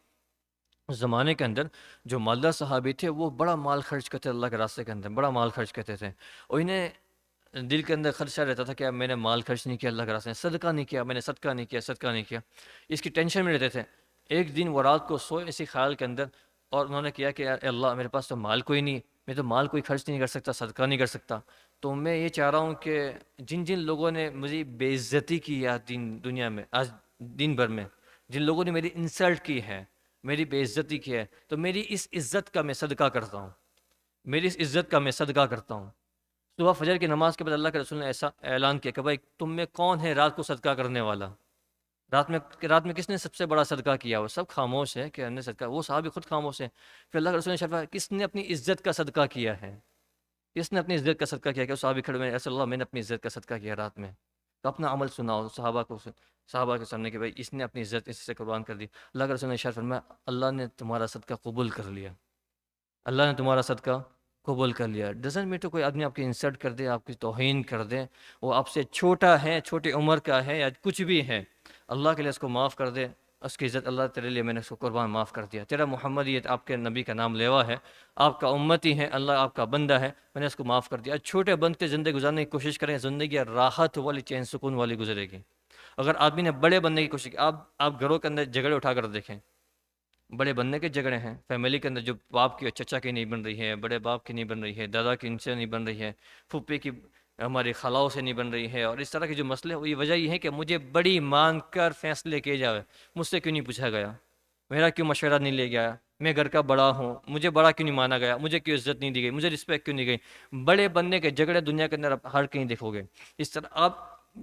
اس زمانے کے اندر جو مالدار صحابی تھے وہ بڑا مال خرچ کرتے اللہ کے راستے کے اندر، بڑا مال خرچ کرتے تھے، اور انہیں دل کے اندر خدشہ رہتا تھا کہ میں نے مال خرچ نہیں کیا اللہ کے راستے میں، صدقہ نہیں کیا، میں نے صدقہ نہیں کیا، اس کی ٹینشن میں رہتے تھے۔ ایک دن وہ رات کو سوئے اسی خیال کے اندر، اور انہوں نے کیا کہ اے اللہ میرے پاس تو مال کوئی نہیں، میں تو مال کوئی خرچ نہیں کر سکتا، صدقہ نہیں کر سکتا، تو میں یہ چاہ رہا ہوں کہ جن لوگوں نے مجھے بے عزتی کی ہے دنیا میں آج دن بھر میں، جن لوگوں نے میری انسلٹ کی ہے، میری بے عزتی کی ہے، تو میری اس عزت کا میں صدقہ کرتا ہوں۔ صبح فجر کی نماز کے بعد اللہ کے رسول نے ایسا اعلان کیا کہ بھائی تم میں کون ہے رات کو صدقہ کرنے والا؟ رات میں کس نے سب سے بڑا صدقہ کیا؟ وہ سب خاموش ہے کہ ہم نے صدقہ، وہ صحابی خود خاموش ہے۔ پھر اللہ کے رسول نے شرفا کس نے اپنی عزت کا صدقہ کیا ہے؟ کس نے اپنی عزت کا صدقہ کیا؟ کہ وہ صحابی کھڑے ہوئے، رسول اللہ میں نے اپنی عزت کا صدقہ کیا رات میں۔ تو اپنا عمل سناؤ صحابہ کے سامنے کہ بھائی اس نے اپنی عزت اس سے قربان کر دی۔ اللہ کے رسول نے ارشاد فرمایا اللہ نے تمہارا صدقہ قبول کر لیا، اللہ نے تمہارا صدقہ قبول کر لیا۔ ڈزنٹ میٹر کوئی آدمی آپ کی انسلٹ کر دے، آپ کی توہین کر دے، وہ آپ سے چھوٹا ہے، چھوٹی عمر کا ہے یا کچھ بھی ہے، اللہ کے لیے اس کو معاف کر دے، اس کی عزت اللہ تیرے لیے میں نے اس کو قربان معاف کر دیا، تیرا محمد یہ آپ کے نبی کا نام لیوا ہے، آپ کا امتی ہے، اللہ آپ کا بندہ ہے، میں نے اس کو معاف کر دیا۔ چھوٹے بنتے زندگی گزارنے کی کوشش کریں، زندگی راحت والی، چین سکون والی گزرے گی۔ اگر آدمی نے بڑے بننے کی کوشش کی، آپ گھروں کے اندر جھگڑے اٹھا کر دیکھیں، بڑے بننے کے جھگڑے ہیں فیملی کے اندر، جو باپ کی چچا کی نہیں بن رہی ہے، بڑے باپ کی نہیں بن رہی ہے، دادا کی ان سے نہیں بن رہی ہے، پھوپھی کی ہماری خلاؤں سے نہیں بن رہی ہے، اور اس طرح کے جو مسئلے، یہ وجہ یہ ہے کہ مجھے بڑی مان کر فیصلے کیے جاوے، مجھ سے کیوں نہیں پوچھا گیا، میرا کیوں مشورہ نہیں لے گیا، میں گھر کا بڑا ہوں، مجھے بڑا کیوں نہیں مانا گیا، مجھے کیوں عزت نہیں دی گئی، مجھے رسپیکٹ کیوں نہیں گئی۔ بڑے بننے کے جھگڑے دنیا کے اندر آپ ہر کہیں دیکھو گے۔ اس طرح آپ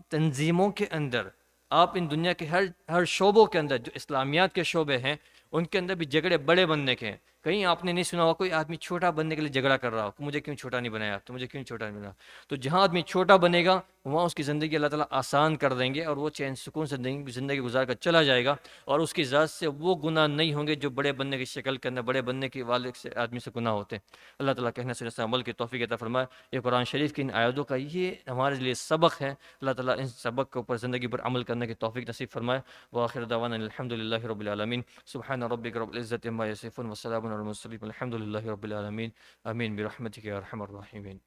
تنظیموں کے اندر آپ ان دنیا کے ہر شعبوں کے اندر جو اسلامیات کے شعبے ہیں ان کے اندر بھی جھگڑے بڑے بننے کے ہیں. کہیں آپ نے نہیں سنا ہوا کوئی آدمی چھوٹا بننے کے لیے جھگڑا کر رہا ہو کہ مجھے کیوں چھوٹا نہیں بنایا، تو مجھے کیوں چھوٹا نہیں بنایا. تو جہاں آدمی چھوٹا بنے گا وہاں اس کی زندگی اللہ تعالیٰ آسان کر دیں گے اور وہ چین سکون سے زندگی گزار کر چلا جائے گا، اور اس کی ذات سے وہ گناہ نہیں ہوں گے جو بڑے بننے کی شکل کے اندر بڑے بننے کے والے سے آدمی سے گناہ ہوتے ہیں. اللہ تعالیٰ کہنے سے عمل کی توفیق عطا فرمائے. یہ قرآن شریف کی ان آیاتوں کا یہ ہمارے لیے سبق ہے. اللہ تعالیٰ ان سبق کے اوپر زندگی پر عمل کرنے کی توفیق نصیب فرمائے. وآخر دعوانا الحمد للہ رب العالمین. سبحان ربک رب العزت عما یصفون وسلام علی المرسلین الحمد للہ رب العالمین. آمین برحمتک یا ارحم الراحمین.